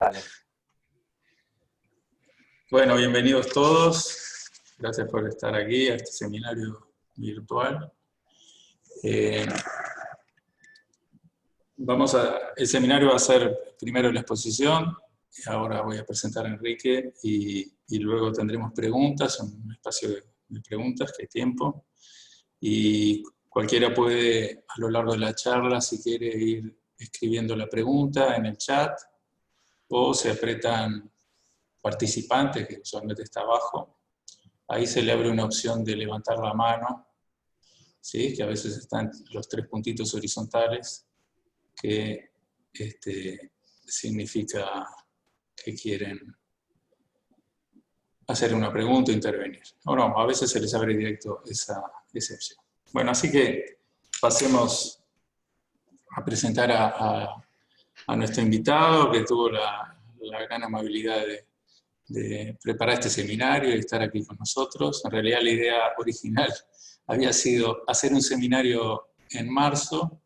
Dale. Bueno, bienvenidos todos. Gracias por estar aquí a este seminario virtual. El seminario va a ser primero la exposición, y ahora voy a presentar a Enrique y luego tendremos preguntas, un espacio de preguntas, que hay tiempo. Y cualquiera puede, a lo largo de la charla, si quiere ir escribiendo la pregunta en el chat, o se apretan participantes, que usualmente está abajo. Ahí se le abre una opción de levantar la mano, ¿sí? Que a veces están los tres puntitos horizontales, que significa que quieren hacer una pregunta o intervenir. O no, a veces se les abre directo esa opción. Bueno, así que pasemos a presentar a nuestro invitado, que tuvo la gran amabilidad de preparar este seminario y estar aquí con nosotros. En realidad la idea original había sido hacer un seminario en marzo,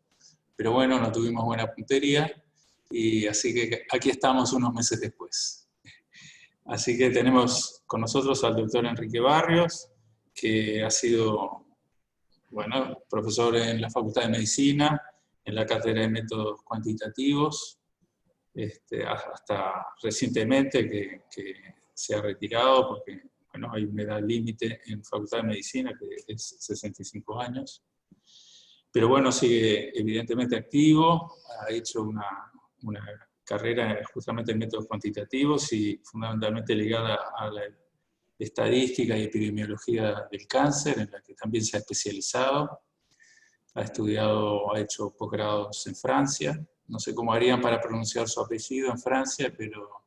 pero bueno, no tuvimos buena puntería, y así que aquí estamos unos meses después. Así que tenemos con nosotros al doctor Enrique Barrios, que ha sido, bueno, profesor en la Facultad de Medicina, en la Cátedra de Métodos Cuantitativos, hasta recientemente que se ha retirado porque, bueno, hay una edad límite en Facultad de Medicina que es 65 años. Pero bueno, sigue evidentemente activo, ha hecho una carrera justamente en métodos cuantitativos y fundamentalmente ligada a la estadística y epidemiología del cáncer, en la que también se ha especializado. Ha estudiado, ha hecho posgrados en Francia. No sé cómo harían para pronunciar su apellido en Francia, pero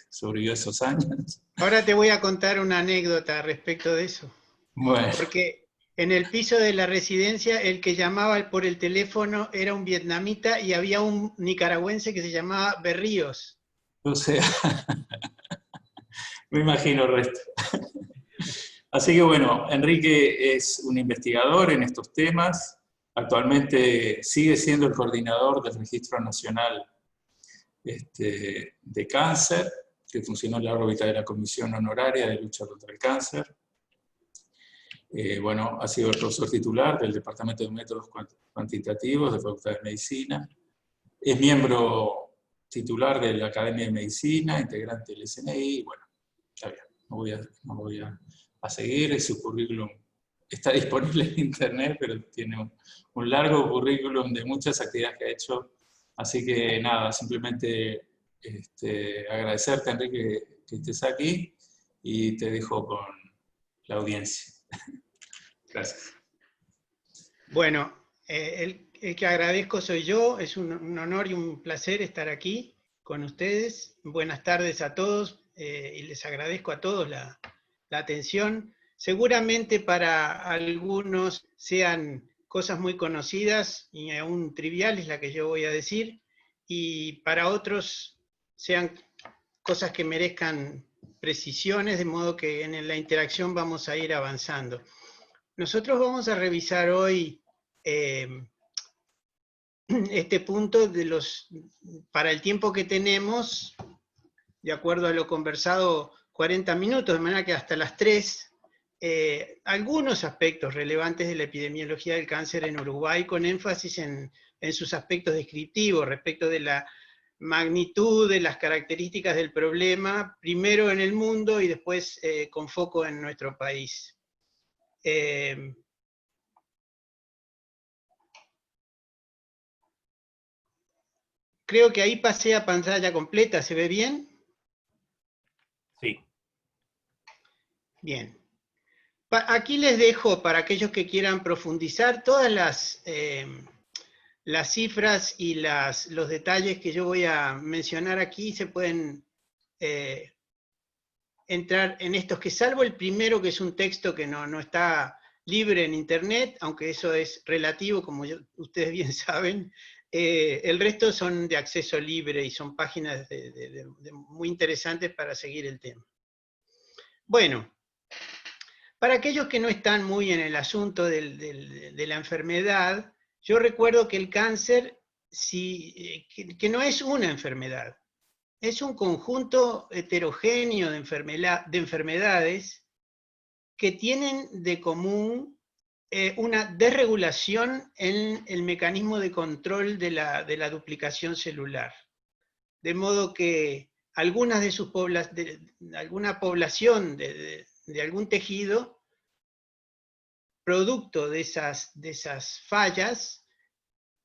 sobrevivió esos años. Ahora te voy a contar una anécdota respecto de eso. Bueno. Porque en el piso de la residencia, el que llamaba por el teléfono era un vietnamita y había un nicaragüense que se llamaba Berríos. O sea, me imagino el resto. Así que bueno, Enrique es un investigador en estos temas. Actualmente sigue siendo el coordinador del Registro Nacional de Cáncer, que funcionó en la órbita de la Comisión Honoraria de Lucha contra el Cáncer. Bueno, ha sido el profesor titular del Departamento de Métodos Cuantitativos de la Facultad de Medicina. Es miembro titular de la Academia de Medicina, integrante del SNI. Bueno, está bien, no voy a seguir. Su currículum está disponible en internet, pero tiene un largo currículum de muchas actividades que ha hecho. Así que nada, simplemente agradecerte, Enrique, que estés aquí, y te dejo con la audiencia. Gracias. Bueno, el que agradezco soy yo. Es un honor y un placer estar aquí con ustedes. Buenas tardes a todos y les agradezco a todos la atención. Seguramente para algunos sean cosas muy conocidas y aún triviales la que yo voy a decir, y para otros sean cosas que merezcan precisiones, de modo que en la interacción vamos a ir avanzando. Nosotros vamos a revisar hoy este punto para el tiempo que tenemos, de acuerdo a lo conversado, 40 minutos, de manera que hasta las 3, algunos aspectos relevantes de la epidemiología del cáncer en Uruguay, con énfasis en sus aspectos descriptivos respecto de la magnitud de las características del problema, primero en el mundo y después con foco en nuestro país. Creo que ahí pasé a pantalla completa, ¿se ve bien? Sí. Bien. Aquí les dejo, para aquellos que quieran profundizar, todas las cifras y los detalles que yo voy a mencionar aquí. Se pueden entrar en estos, que salvo el primero, que es un texto que no está libre en internet, aunque eso es relativo, como ustedes bien saben. El resto son de acceso libre y son páginas muy interesantes para seguir el tema. Bueno, para aquellos que no están muy en el asunto de la enfermedad, yo recuerdo que el cáncer, que no es una enfermedad. es un conjunto heterogéneo de enfermedades que tienen de común una desregulación en el mecanismo de control de la duplicación celular. De modo que algunas de sus alguna población de algún tejido, producto de esas fallas,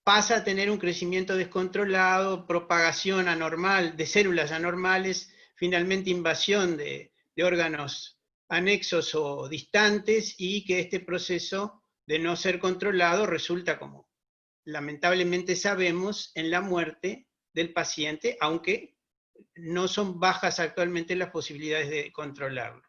pasa a tener un crecimiento descontrolado, propagación anormal de células anormales, finalmente invasión de órganos anexos o distantes, y que este proceso, de no ser controlado, resulta, como lamentablemente sabemos, en la muerte del paciente, aunque no son bajas actualmente las posibilidades de controlarlo.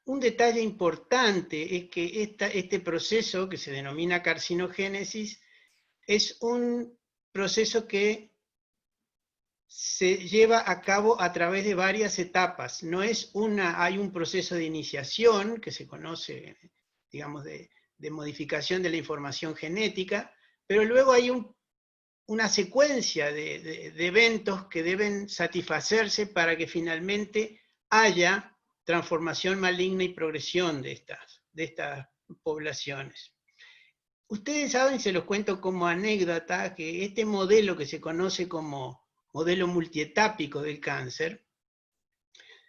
Un detalle importante es que este proceso, que se denomina carcinogénesis, es un proceso que se lleva a cabo a través de varias etapas. No es hay un proceso de iniciación, que se conoce, digamos, de modificación de la información genética, pero luego hay una secuencia de eventos que deben satisfacerse para que finalmente haya transformación maligna y progresión de estas poblaciones. Ustedes saben, se los cuento como anécdota, que este modelo que se conoce como modelo multietápico del cáncer,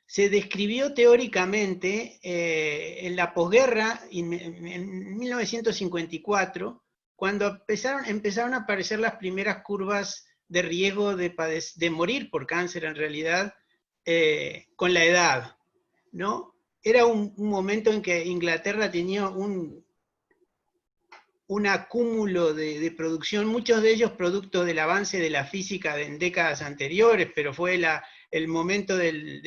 se describió teóricamente en la posguerra, en 1954, cuando empezaron a aparecer las primeras curvas de riesgo de morir por cáncer, en realidad, con la edad, ¿no? Era un momento en que Inglaterra tenía un acúmulo de producción, muchos de ellos producto del avance de la física en décadas anteriores, pero fue el momento del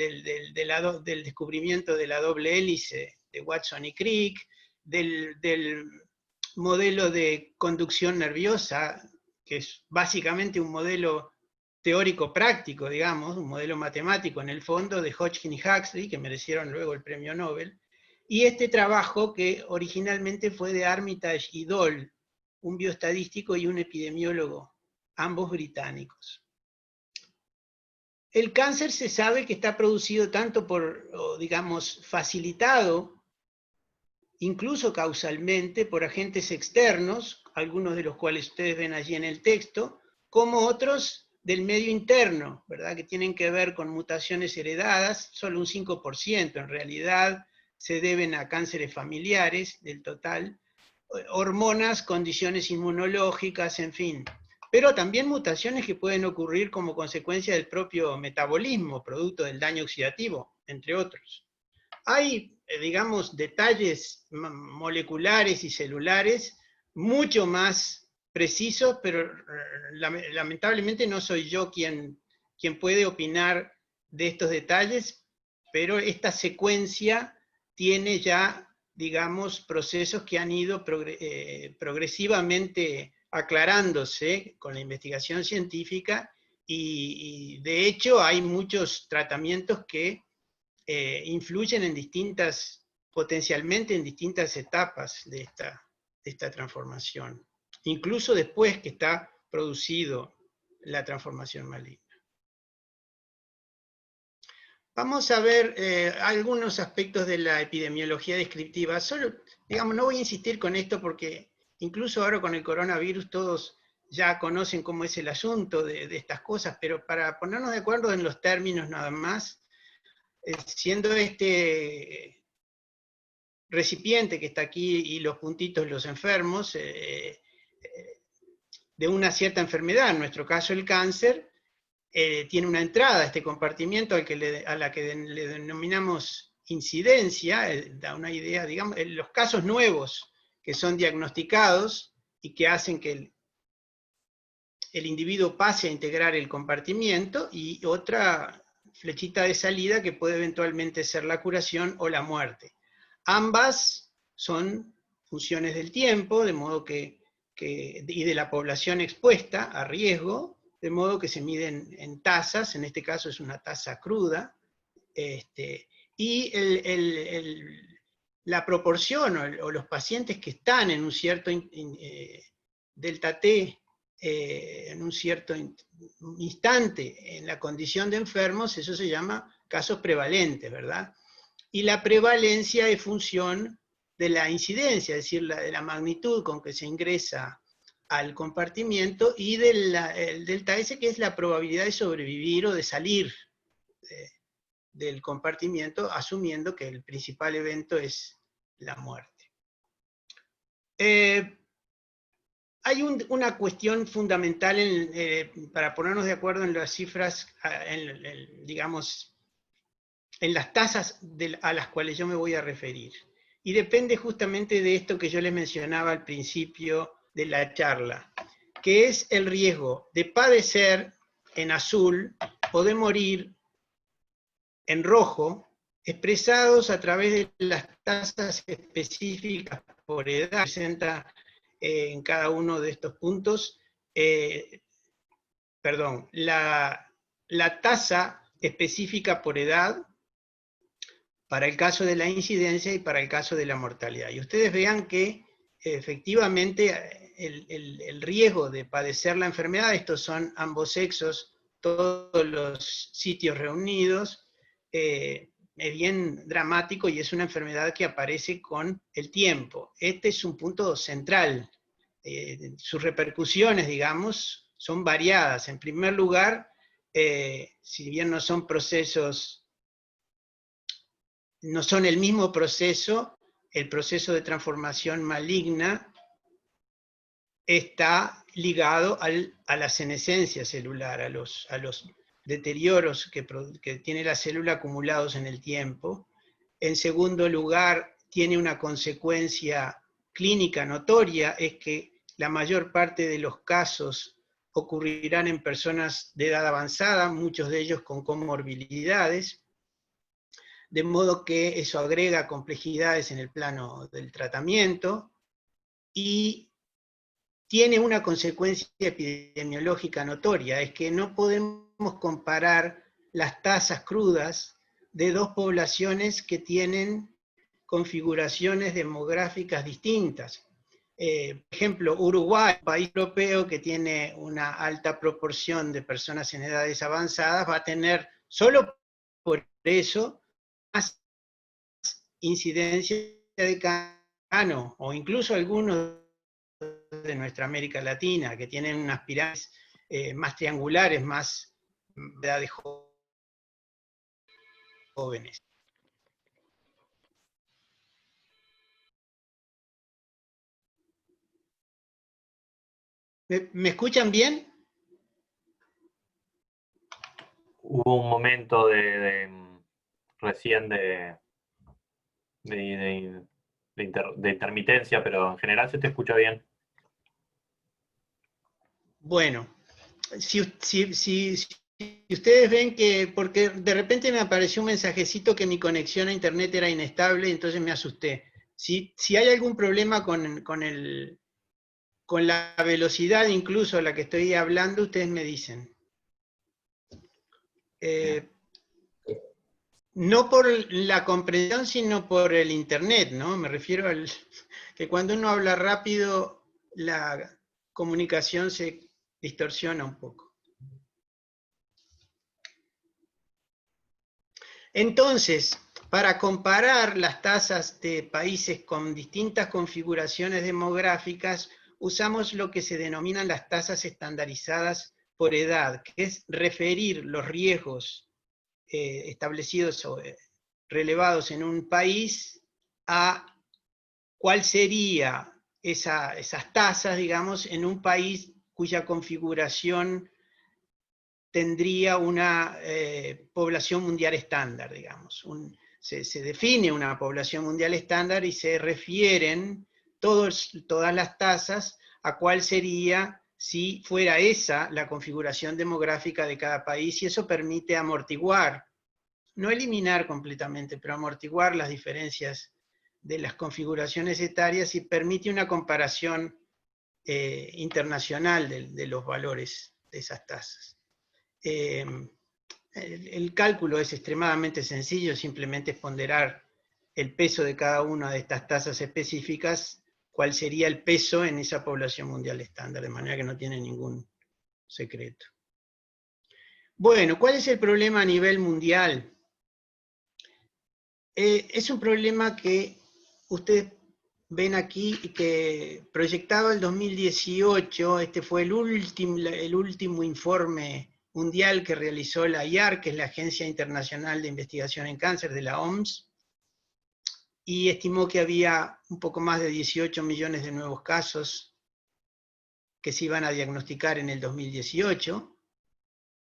descubrimiento de la doble hélice de Watson y Crick, del modelo de conducción nerviosa, que es básicamente un modelo teórico práctico, digamos, un modelo matemático en el fondo, de Hodgkin y Huxley, que merecieron luego el premio Nobel, y este trabajo que originalmente fue de Armitage y Dole, un bioestadístico y un epidemiólogo, ambos británicos. El cáncer se sabe que está producido tanto digamos, facilitado, incluso causalmente, por agentes externos, algunos de los cuales ustedes ven allí en el texto, como otros del medio interno, ¿verdad? Que tienen que ver con mutaciones heredadas, solo un 5% en realidad se deben a cánceres familiares del total, hormonas, condiciones inmunológicas, en fin. Pero también mutaciones que pueden ocurrir como consecuencia del propio metabolismo, producto del daño oxidativo, entre otros. Hay, digamos, detalles moleculares y celulares mucho más precisos, pero lamentablemente no soy yo quien puede opinar de estos detalles, pero esta secuencia tiene ya, digamos, procesos que han ido progresivamente aclarándose con la investigación científica, y de hecho hay muchos tratamientos que influyen potencialmente en distintas etapas de esta transformación, incluso después que está producido la transformación maligna. Vamos a ver algunos aspectos de la epidemiología descriptiva. Solo, digamos, no voy a insistir con esto porque incluso ahora con el coronavirus todos ya conocen cómo es el asunto de estas cosas, pero para ponernos de acuerdo en los términos nada más, siendo este recipiente que está aquí y los puntitos los enfermos de una cierta enfermedad, en nuestro caso el cáncer, tiene una entrada a este compartimiento a la que le denominamos incidencia, da una idea, digamos, los casos nuevos que son diagnosticados y que hacen que el individuo pase a integrar el compartimiento, y otra flechita de salida que puede eventualmente ser la curación o la muerte. Ambas son funciones del tiempo, de modo y de la población expuesta a riesgo, de modo que se miden en tasas, en este caso es una tasa cruda, y la proporción o los pacientes que están en un cierto delta T en un cierto instante en la condición de enfermos, eso se llama casos prevalentes, ¿verdad? Y la prevalencia es función de la incidencia, es decir, de la magnitud con que se ingresa al compartimiento, y del delta S, que es la probabilidad de sobrevivir o de salir del compartimiento, asumiendo que el principal evento es la muerte. Hay una cuestión fundamental para ponernos de acuerdo en las cifras, digamos, en las tasas a las cuales yo me voy a referir. Y depende justamente de esto que yo les mencionaba al principio de la charla, que es el riesgo de padecer en azul o de morir en rojo, expresados a través de las tasas específicas por edad. Presenta en cada uno de estos puntos, la tasa específica por edad para el caso de la incidencia y para el caso de la mortalidad. Y ustedes vean que efectivamente el riesgo de padecer la enfermedad, estos son ambos sexos, todos los sitios reunidos, es bien dramático y es una enfermedad que aparece con el tiempo. Este es un punto central. Sus repercusiones, digamos, son variadas. En primer lugar, si bien no son procesos, no son el mismo proceso, el proceso de transformación maligna está ligado a la senescencia celular, a los deterioros que tiene la célula acumulados en el tiempo. En segundo lugar, tiene una consecuencia clínica notoria, es que la mayor parte de los casos ocurrirán en personas de edad avanzada, muchos de ellos con comorbilidades, de modo que eso agrega complejidades en el plano del tratamiento, y tiene una consecuencia epidemiológica notoria, es que no podemos comparar las tasas crudas de dos poblaciones que tienen configuraciones demográficas distintas. Por ejemplo, Uruguay, país europeo que tiene una alta proporción de personas en edades avanzadas, va a tener, solo por eso, más incidencia de cáncer, o incluso algunos de nuestra América Latina, que tienen unas pirámides más triangulares, más de edades jóvenes. ¿Me escuchan bien? Hubo un momento recién de intermitencia, pero en general se te escucha bien. Bueno, si ustedes ven que, porque de repente me apareció un mensajecito que mi conexión a internet era inestable, entonces me asusté. Si hay algún problema con la velocidad incluso a la que estoy hablando, ustedes me dicen. No por la comprensión, sino por el internet, ¿no? Me refiero al que cuando uno habla rápido, la comunicación se distorsiona un poco. Entonces, para comparar las tasas de países con distintas configuraciones demográficas, usamos lo que se denominan las tasas estandarizadas por edad, que es referir los riesgos establecidos o relevados en un país a cuál sería esas tasas, digamos, en un país cuya configuración tendría una población mundial estándar, digamos. Se define una población mundial estándar y se refieren todas las tasas a cuál sería si fuera esa la configuración demográfica de cada país, y eso permite amortiguar, no eliminar completamente, pero amortiguar las diferencias de las configuraciones etarias, y permite una comparación internacional de los valores de esas tasas. El cálculo es extremadamente sencillo, simplemente es ponderar el peso de cada una de estas tasas específicas cuál sería el peso en esa población mundial estándar, de manera que no tiene ningún secreto. Bueno, ¿cuál es el problema a nivel mundial? Es un problema que ustedes ven aquí, que proyectado el 2018, este fue el último informe mundial que realizó la IARC, que es la Agencia Internacional de Investigación en Cáncer de la OMS, y estimó que había un poco más de 18 millones de nuevos casos que se iban a diagnosticar en el 2018,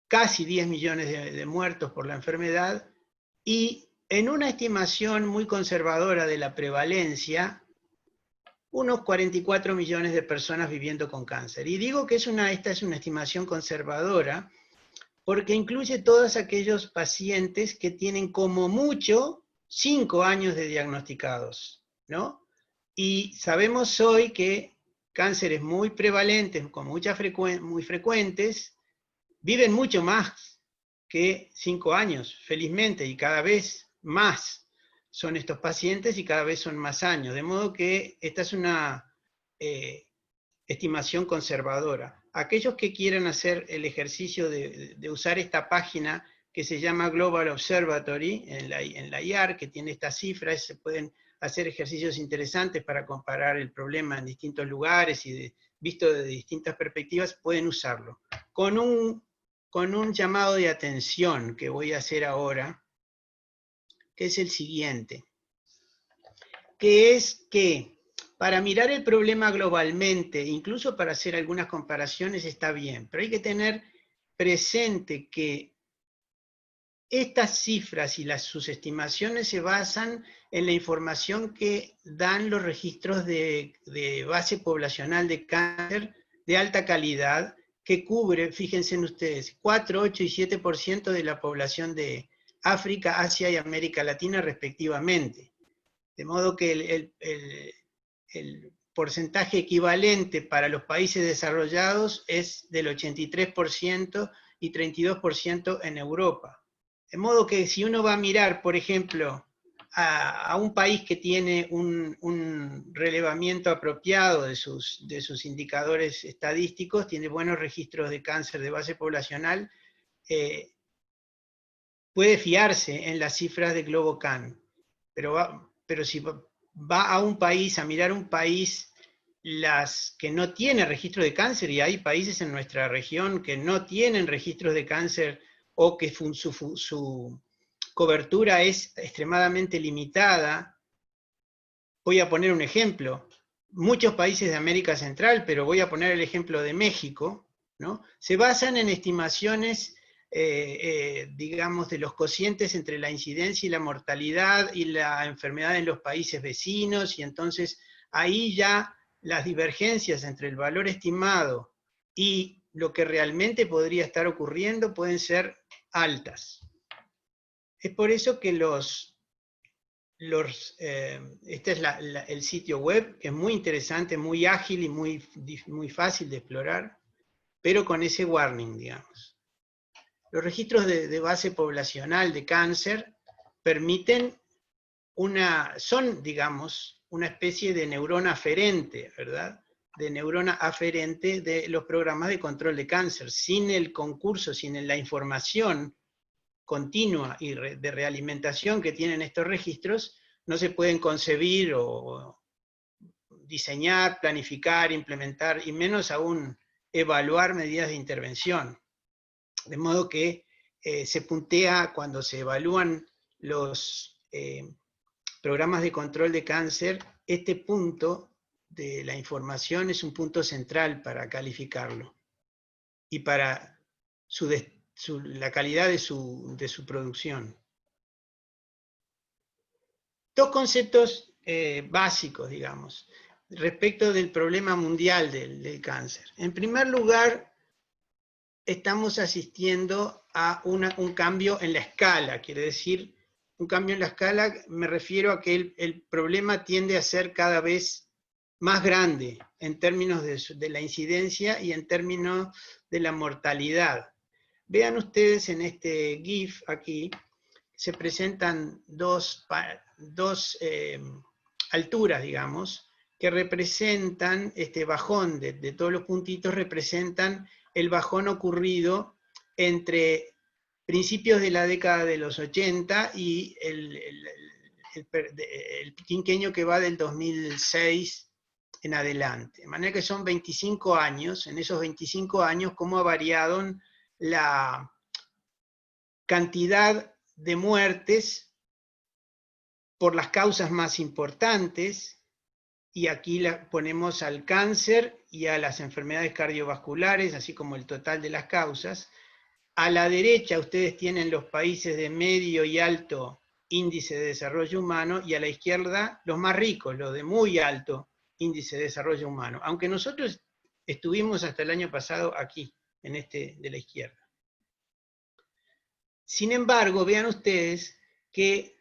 casi 10 millones de muertos por la enfermedad, y en una estimación muy conservadora de la prevalencia, unos 44 millones de personas viviendo con cáncer. Y digo que esta es una estimación conservadora porque incluye todos aquellos pacientes que tienen como mucho 5 años de diagnosticados, ¿no? Y sabemos hoy que cánceres muy prevalentes, con muy frecuentes, viven mucho más que 5 años, felizmente, y cada vez más son estos pacientes y cada vez son más años. De modo que esta es una estimación conservadora. Aquellos que quieran hacer el ejercicio de usar esta página que se llama Global Observatory en la IARC, que tiene estas cifras, se pueden hacer ejercicios interesantes para comparar el problema en distintos lugares y visto de distintas perspectivas, pueden usarlo. Con un llamado de atención que voy a hacer ahora, que es el siguiente, que es que para mirar el problema globalmente, incluso para hacer algunas comparaciones está bien, pero hay que tener presente que estas cifras y sus estimaciones se basan en la información que dan los registros de base poblacional de cáncer de alta calidad, que cubre, fíjense en ustedes, 4, 8 y 7% de la población de África, Asia y América Latina respectivamente. De modo que el porcentaje equivalente para los países desarrollados es del 83% y 32% en Europa. De modo que si uno va a mirar, por ejemplo, a un país que tiene un relevamiento apropiado de sus indicadores estadísticos, tiene buenos registros de cáncer de base poblacional, puede fiarse en las cifras de GloboCan. Pero si va a un país, a mirar un país las que no tiene registro de cáncer, y hay países en nuestra región que no tienen registros de cáncer o que su cobertura es extremadamente limitada. Voy a poner un ejemplo. Muchos países de América Central, pero voy a poner el ejemplo de México, ¿no? Se basan en estimaciones, digamos, de los cocientes entre la incidencia y la mortalidad y la enfermedad en los países vecinos, y entonces ahí ya las divergencias entre el valor estimado y lo que realmente podría estar ocurriendo pueden ser altas. Es por eso que este es el sitio web, que es muy interesante, muy ágil y muy fácil de explorar, pero con ese warning, digamos. Los registros de base poblacional de cáncer permiten son, digamos, una especie de neurona aferente, ¿verdad? De neurona aferente de los programas de control de cáncer. Sin el concurso, sin la información continua y de realimentación que tienen estos registros, no se pueden concebir o diseñar, planificar, implementar, y menos aún evaluar medidas de intervención. De modo que se puntea cuando se evalúan los programas de control de cáncer, este punto de la información es un punto central para calificarlo y para la calidad de su producción. Dos conceptos básicos, digamos, respecto del problema mundial del cáncer. En primer lugar, estamos asistiendo a un cambio en la escala, quiere decir, un cambio en la escala, me refiero a que el problema tiende a ser cada vez más grande en términos de la incidencia y en términos de la mortalidad. Vean ustedes en este GIF aquí, se presentan dos alturas, digamos, que representan, este bajón de todos los puntitos, representan el bajón ocurrido entre principios de la década de los 80 y el quinquenio que va del 2006 en adelante. De manera que son 25 años, en esos 25 años, cómo ha variado la cantidad de muertes por las causas más importantes, y aquí ponemos al cáncer y a las enfermedades cardiovasculares, así como el total de las causas. A la derecha ustedes tienen los países de medio y alto índice de desarrollo humano, y a la izquierda los más ricos, los de muy alto índice de desarrollo humano. Aunque nosotros estuvimos hasta el año pasado aquí, en este de la izquierda. Sin embargo, vean ustedes que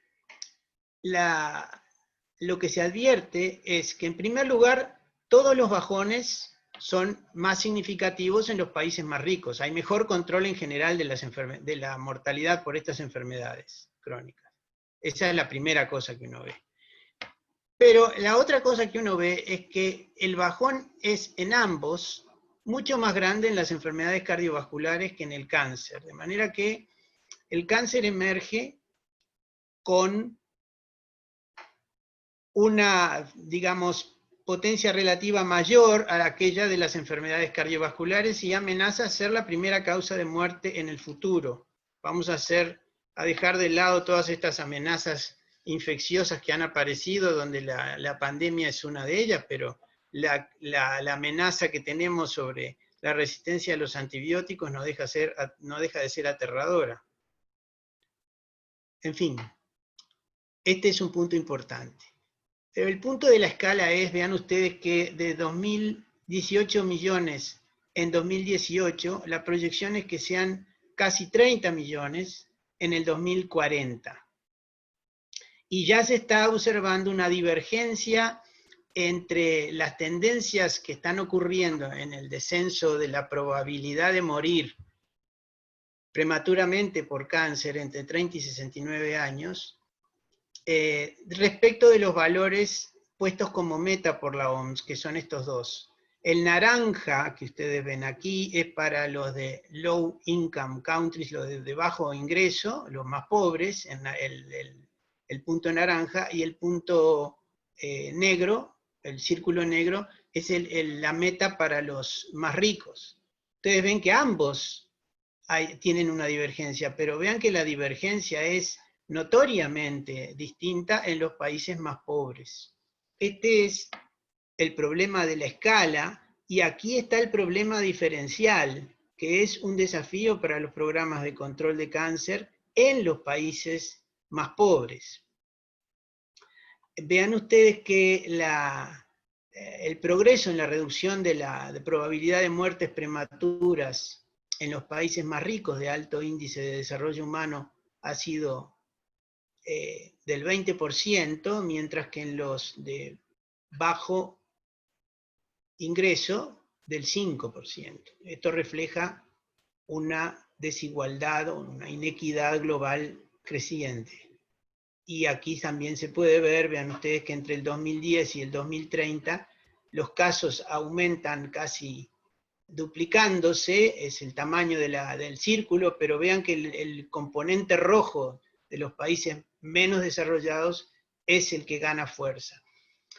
lo que se advierte es que, en primer lugar, todos los bajones son más significativos en los países más ricos. Hay mejor control en general de la mortalidad por estas enfermedades crónicas. Esa es la primera cosa que uno ve. Pero la otra cosa que uno ve es que el bajón es en ambos mucho más grande en las enfermedades cardiovasculares que en el cáncer. De manera que el cáncer emerge con una, digamos, potencia relativa mayor a aquella de las enfermedades cardiovasculares, y amenaza ser la primera causa de muerte en el futuro. Vamos a dejar de lado todas estas amenazas infecciosas que han aparecido, donde la pandemia es una de ellas, pero la amenaza que tenemos sobre la resistencia a los antibióticos no deja de ser aterradora. En fin, este es un punto importante. Pero el punto de la escala es, vean ustedes que de 2018 millones en 2018, la proyección es que sean casi 30 millones en el 2040. Y ya se está observando una divergencia entre las tendencias que están ocurriendo en el descenso de la probabilidad de morir prematuramente por cáncer entre 30 y 69 años, respecto de los valores puestos como meta por la OMS, que son estos dos. El naranja que ustedes ven aquí es para los de low income countries, los de bajo ingreso, los más pobres, en el punto naranja, y el punto negro, el círculo negro, es la meta para los más ricos. Ustedes ven que ambos tienen una divergencia, pero vean que la divergencia es notoriamente distinta en los países más pobres. Este es el problema de la escala, y aquí está el problema diferencial, que es un desafío para los programas de control de cáncer en los países más pobres. Vean ustedes que el progreso en la reducción de probabilidad de muertes prematuras en los países más ricos de alto índice de desarrollo humano ha sido del 20%, mientras que en los de bajo ingreso del 5%. Esto refleja una desigualdad o una inequidad global creciente. Y aquí también se puede ver, vean ustedes que entre el 2010 y el 2030 los casos aumentan casi duplicándose, es el tamaño del círculo, pero vean que el componente rojo de los países menos desarrollados es el que gana fuerza.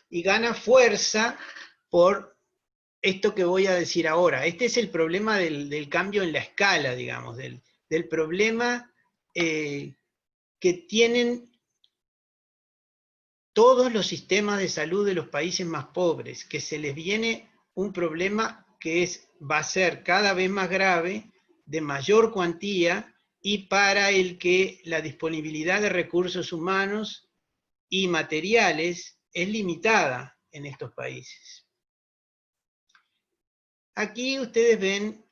Y gana fuerza por esto que voy a decir ahora. Este es el problema del cambio en la escala, digamos, del problema que tienen todos los sistemas de salud de los países más pobres, que se les viene un problema que va a ser cada vez más grave, de mayor cuantía, y para el que la disponibilidad de recursos humanos y materiales es limitada en estos países. Aquí ustedes ven,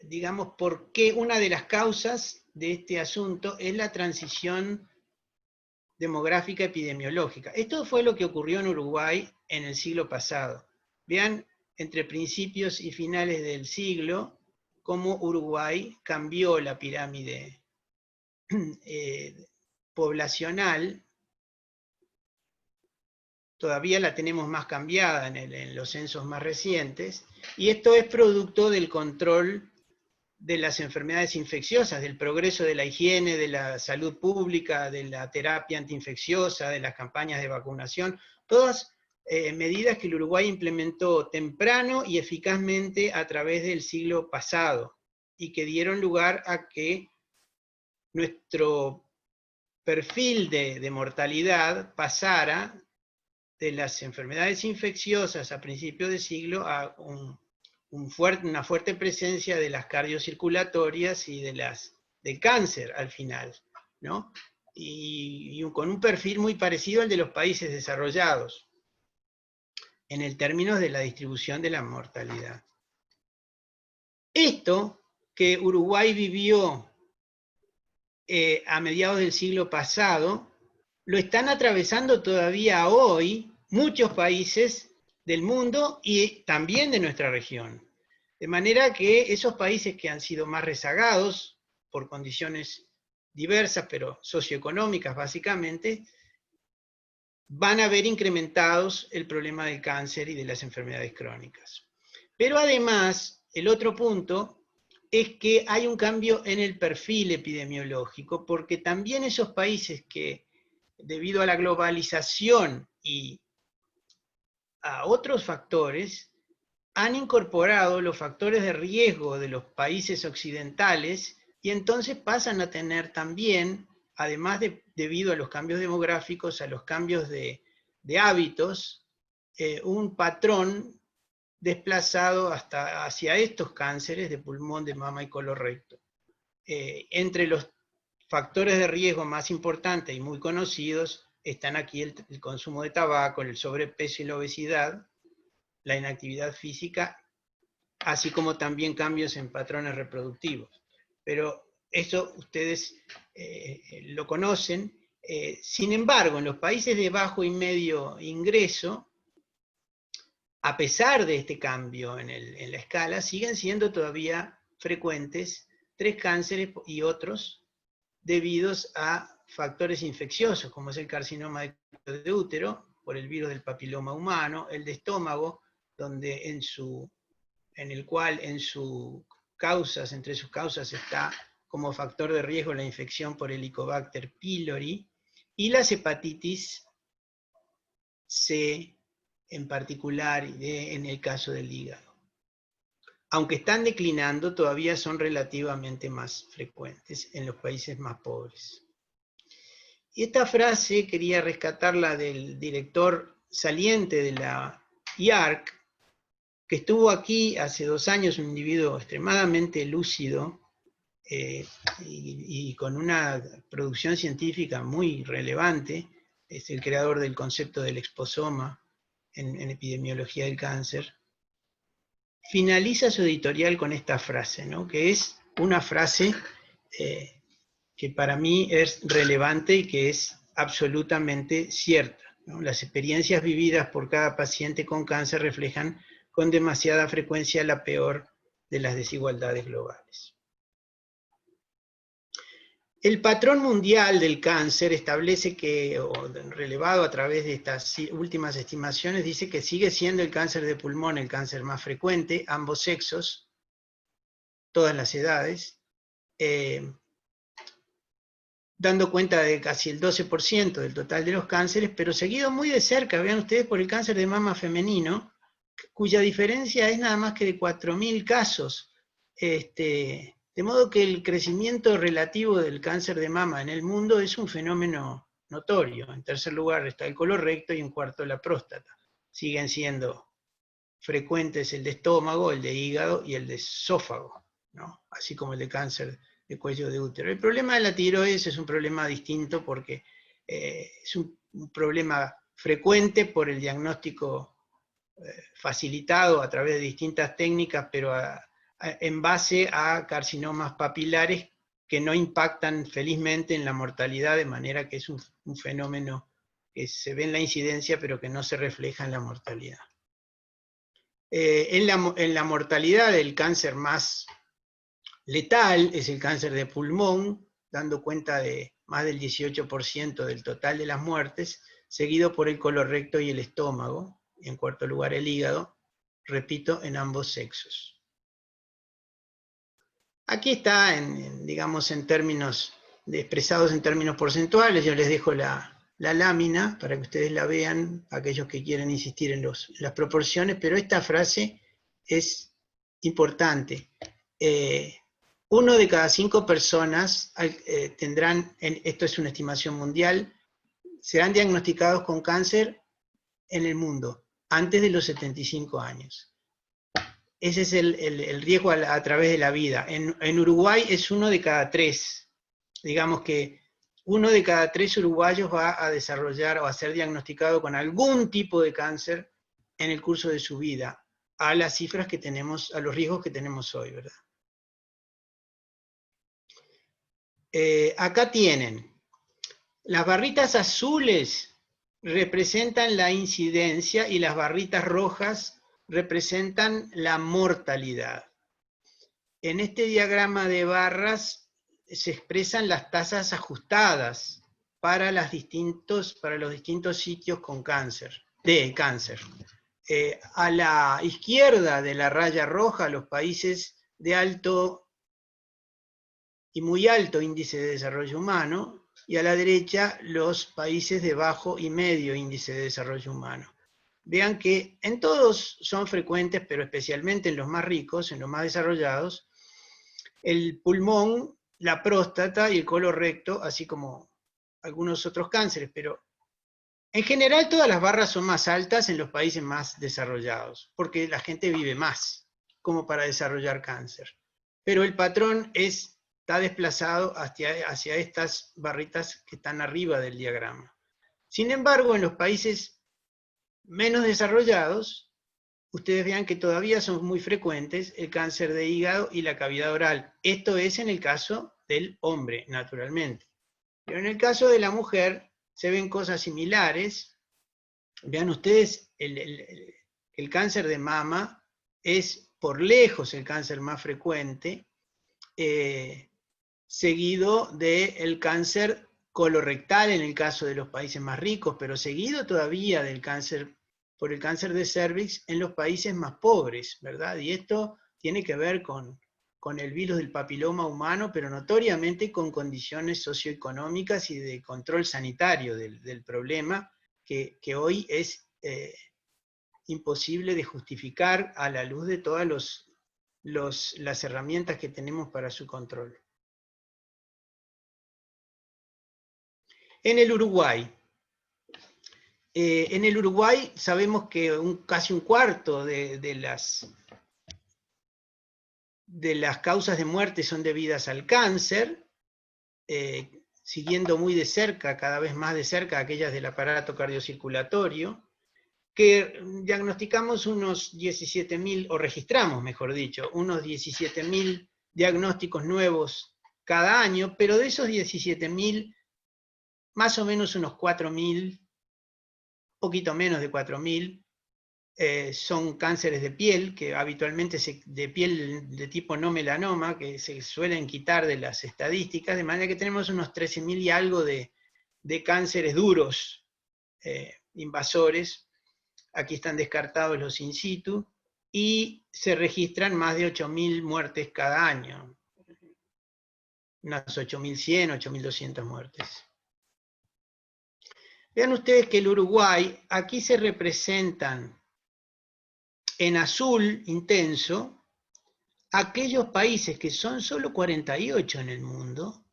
digamos, por qué una de las causas de este asunto es la transición demográfica epidemiológica. Esto fue lo que ocurrió en Uruguay en el siglo pasado. Vean, entre principios y finales del siglo, cómo Uruguay cambió la pirámide poblacional todavía la tenemos más cambiada en los censos más recientes, y esto es producto del control de las enfermedades infecciosas, del progreso de la higiene, de la salud pública, de la terapia antiinfecciosa, de las campañas de vacunación, todas medidas que el Uruguay implementó temprano y eficazmente a través del siglo pasado, y que dieron lugar a que nuestro perfil de mortalidad pasara de las enfermedades infecciosas a principios de siglo a una fuerte presencia de las cardiocirculatorias y del cáncer al final, ¿no? Y con un perfil muy parecido al de los países desarrollados, en el términos de la distribución de la mortalidad. Esto que Uruguay vivió a mediados del siglo pasado, lo están atravesando todavía hoy muchos países del mundo y también de nuestra región. De manera que esos países que han sido más rezagados por condiciones diversas, pero socioeconómicas básicamente, van a ver incrementados el problema del cáncer y de las enfermedades crónicas. Pero además, el otro punto es que hay un cambio en el perfil epidemiológico, porque también esos países que, debido a la globalización y a otros factores, han incorporado los factores de riesgo de los países occidentales y entonces pasan a tener también, además debido a los cambios demográficos, a los cambios de hábitos, un patrón desplazado hacia estos cánceres de pulmón, de mama y colorecto. Entre los factores de riesgo más importantes y muy conocidos están aquí el consumo de tabaco, el sobrepeso y la obesidad, la inactividad física, así como también cambios en patrones reproductivos. Pero eso ustedes lo conocen. Sin embargo, en los países de bajo y medio ingreso, a pesar de este cambio en la escala, siguen siendo todavía frecuentes 3 cánceres y otros debidos a factores infecciosos, como es el carcinoma de útero, por el virus del papiloma humano, el de estómago, donde entre sus causas está como factor de riesgo la infección por Helicobacter pylori, y las hepatitis C, en particular en el caso del hígado. Aunque están declinando, todavía son relativamente más frecuentes en los países más pobres. Y esta frase quería rescatarla del director saliente de la IARC, que estuvo aquí hace 2 años, un individuo extremadamente lúcido y con una producción científica muy relevante. Es el creador del concepto del exposoma en epidemiología del cáncer. Finaliza su editorial con esta frase, ¿no? Que es una frase que para mí es relevante y que es absolutamente cierta, ¿no? Las experiencias vividas por cada paciente con cáncer reflejan con demasiada frecuencia la peor de las desigualdades globales. El patrón mundial del cáncer establece que, relevado a través de estas últimas estimaciones, dice que sigue siendo el cáncer de pulmón el cáncer más frecuente, ambos sexos, todas las edades, dando cuenta de casi el 12% del total de los cánceres, pero seguido muy de cerca, vean ustedes, por el cáncer de mama femenino, cuya diferencia es nada más que de 4.000 casos. De modo que el crecimiento relativo del cáncer de mama en el mundo es un fenómeno notorio. En tercer lugar está el colorecto y en cuarto la próstata. Siguen siendo frecuentes el de estómago, el de hígado y el de esófago, ¿no? Así como el de cáncer de cuello de útero. El problema de la tiroides es un problema distinto porque es un problema frecuente por el diagnóstico facilitado a través de distintas técnicas, pero en base a carcinomas papilares que no impactan felizmente en la mortalidad, de manera que es un fenómeno que se ve en la incidencia, pero que no se refleja en la mortalidad. En la mortalidad, el cáncer más letal es el cáncer de pulmón, dando cuenta de más del 18% del total de las muertes, seguido por el colorecto y el estómago, y en cuarto lugar el hígado, repito, en ambos sexos. Aquí está, digamos, en términos, expresados en términos porcentuales. Yo les dejo la lámina para que ustedes la vean, aquellos que quieren insistir en las proporciones, pero esta frase es importante. 1 de cada 5 personas tendrán, esto es una estimación mundial, serán diagnosticados con cáncer en el mundo antes de los 75 años. Ese es el riesgo a través de la vida. En Uruguay es 1 de cada 3. Digamos que 1 de cada 3 uruguayos va a desarrollar o a ser diagnosticado con algún tipo de cáncer en el curso de su vida, a las cifras que tenemos, a los riesgos que tenemos hoy, ¿verdad? Acá tienen, las barritas azules representan la incidencia y las barritas rojas representan la mortalidad. En este diagrama de barras se expresan las tasas ajustadas para los distintos sitios con cáncer. A la izquierda de la raya roja, los países de alto y muy alto índice de desarrollo humano, y a la derecha los países de bajo y medio índice de desarrollo humano. Vean que en todos son frecuentes, pero especialmente en los más ricos, en los más desarrollados, el pulmón, la próstata y el colorecto, así como algunos otros cánceres, pero en general todas las barras son más altas en los países más desarrollados, porque la gente vive más, como para desarrollar cáncer. Pero el patrón está desplazado hacia estas barritas que están arriba del diagrama. Sin embargo, en los países menos desarrollados, ustedes vean que todavía son muy frecuentes el cáncer de hígado y la cavidad oral. Esto es en el caso del hombre, naturalmente. Pero en el caso de la mujer se ven cosas similares. Vean ustedes, el cáncer de mama es por lejos el cáncer más frecuente, seguido del cáncer colorectal en el caso de los países más ricos, pero seguido todavía por el cáncer de cervix en los países más pobres, ¿verdad? Y esto tiene que ver con el virus del papiloma humano, pero notoriamente con condiciones socioeconómicas y de control sanitario del problema, que hoy es imposible de justificar a la luz de todas las herramientas que tenemos para su control. En el Uruguay sabemos que casi un cuarto de las causas de muerte son debidas al cáncer, siguiendo muy de cerca, cada vez más de cerca, aquellas del aparato cardiocirculatorio, que diagnosticamos unos 17.000, o registramos, mejor dicho, unos 17.000 diagnósticos nuevos cada año, pero de esos 17.000, más o menos unos 4.000, poquito menos de 4.000, son cánceres de piel, que habitualmente de piel de tipo no melanoma, que se suelen quitar de las estadísticas, de manera que tenemos unos 13.000 y algo de cánceres duros, invasores. Aquí están descartados los in situ, y se registran más de 8.000 muertes cada año, unas 8.100, 8.200 muertes. Vean ustedes que el Uruguay, aquí se representan en azul intenso aquellos países, que son solo 48 en el mundo,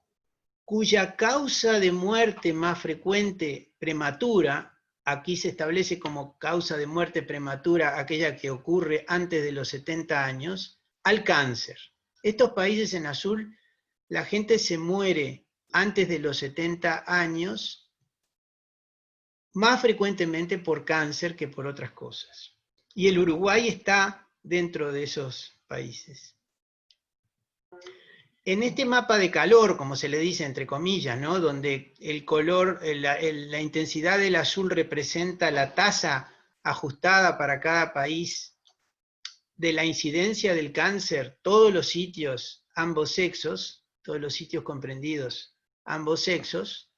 cuya causa de muerte más frecuente prematura, aquí se establece como causa de muerte prematura aquella que ocurre antes de los 70 años, al cáncer. Estos países en azul, la gente se muere antes de los 70 años, más frecuentemente por cáncer que por otras cosas. Y el Uruguay está dentro de esos países. En este mapa de calor, como se le dice entre comillas, ¿no?, donde el color, la intensidad del azul representa la tasa ajustada para cada país de la incidencia del cáncer, todos los sitios, ambos sexos, todos los sitios comprendidos, ambos sexos,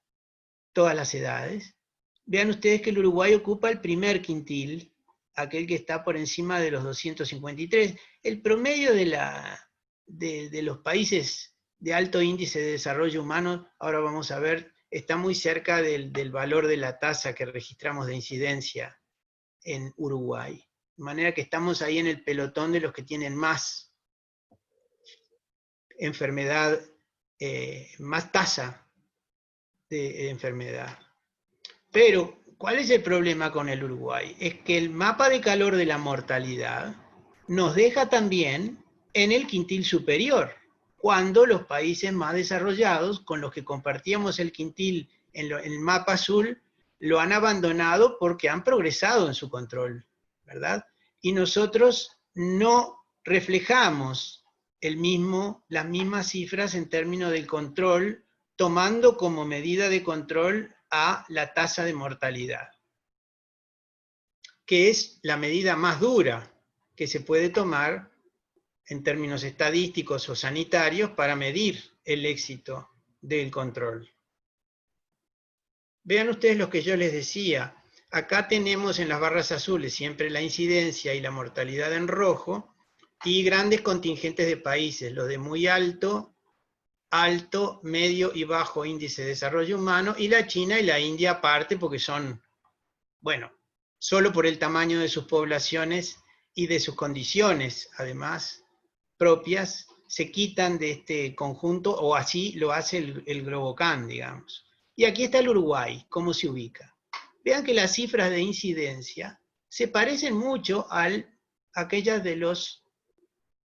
todas las edades. Vean ustedes que el Uruguay ocupa el primer quintil, aquel que está por encima de los 253. El promedio de los países de alto índice de desarrollo humano, ahora vamos a ver, está muy cerca del valor de la tasa que registramos de incidencia en Uruguay. De manera que estamos ahí en el pelotón de los que tienen más enfermedad, más tasa de enfermedad. Pero, ¿cuál es el problema con el Uruguay? Es que el mapa de calor de la mortalidad nos deja también en el quintil superior, cuando los países más desarrollados, con los que compartíamos el quintil en el mapa azul, lo han abandonado porque han progresado en su control, ¿verdad? Y nosotros no reflejamos las mismas cifras en términos del control, tomando como medida de control a la tasa de mortalidad, que es la medida más dura que se puede tomar en términos estadísticos o sanitarios para medir el éxito del control. Vean ustedes lo que yo les decía. Acá tenemos en las barras azules siempre la incidencia y la mortalidad en rojo, y grandes contingentes de países, los de muy alto, medio y bajo índice de desarrollo humano, y la China y la India aparte, porque son, bueno, solo por el tamaño de sus poblaciones y de sus condiciones, además, propias, se quitan de este conjunto, o así lo hace el Globocan, digamos. Y aquí está el Uruguay, cómo se ubica. Vean que las cifras de incidencia se parecen mucho a aquellas de los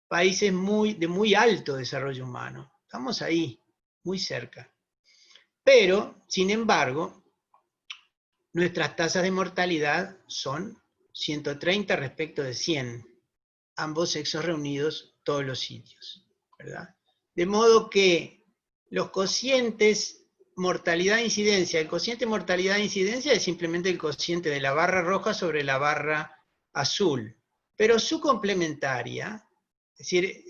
países de muy alto desarrollo humano. Estamos ahí, muy cerca. Pero, sin embargo, nuestras tasas de mortalidad son 130 respecto de 100, ambos sexos reunidos, todos los sitios, ¿verdad? De modo que los cocientes mortalidad-incidencia, el cociente mortalidad-incidencia es simplemente el cociente de la barra roja sobre la barra azul, pero su complementaria, es decir,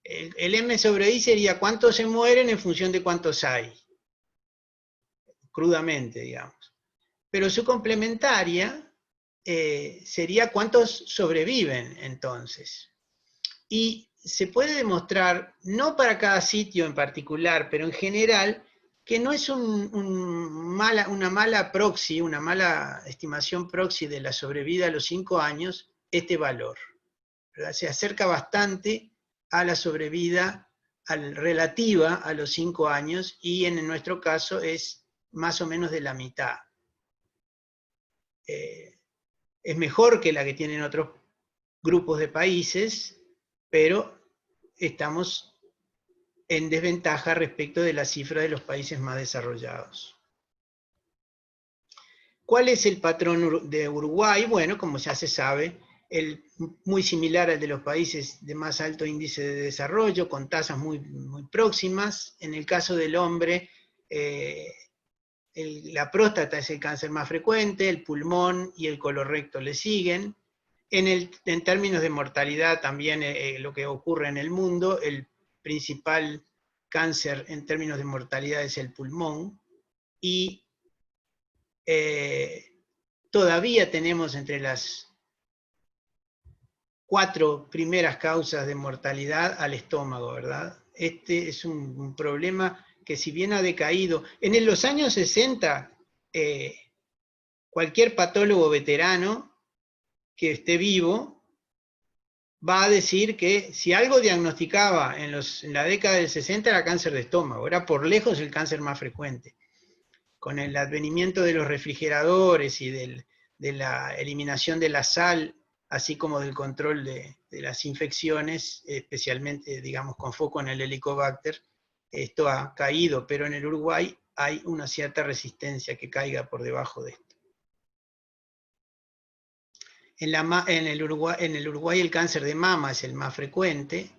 el M sobre I sería cuántos se mueren en función de cuántos hay, crudamente, digamos. Pero su complementaria sería cuántos sobreviven, entonces. Y se puede demostrar, no para cada sitio en particular, pero en general, que no es una mala proxy, una mala estimación proxy de la sobrevida a los 5 años, este valor, ¿verdad? Se acerca bastante a la sobrevida relativa a los 5 años, y en nuestro caso es más o menos de la mitad. Es mejor que la que tienen otros grupos de países, pero estamos en desventaja respecto de la cifra de los países más desarrollados. ¿Cuál es el patrón de Uruguay? Bueno, como ya se sabe, muy similar al de los países de más alto índice de desarrollo, con tasas muy, muy próximas. En el caso del hombre, la próstata es el cáncer más frecuente, el pulmón y el colorecto le siguen. En términos de mortalidad también lo que ocurre en el mundo, el principal cáncer en términos de mortalidad es el pulmón, y todavía tenemos entre las 4 primeras causas de mortalidad al estómago, ¿verdad? Este es un problema que, si bien ha decaído, en los años 60, cualquier patólogo veterano que esté vivo va a decir que si algo diagnosticaba en la década del 60 era cáncer de estómago, era por lejos el cáncer más frecuente. Con el advenimiento de los refrigeradores y de la eliminación de la sal, así como del control de las infecciones, especialmente, digamos, con foco en el Helicobacter, esto ha caído, pero en el Uruguay hay una cierta resistencia que caiga por debajo de esto. En el Uruguay el cáncer de mama es el más frecuente.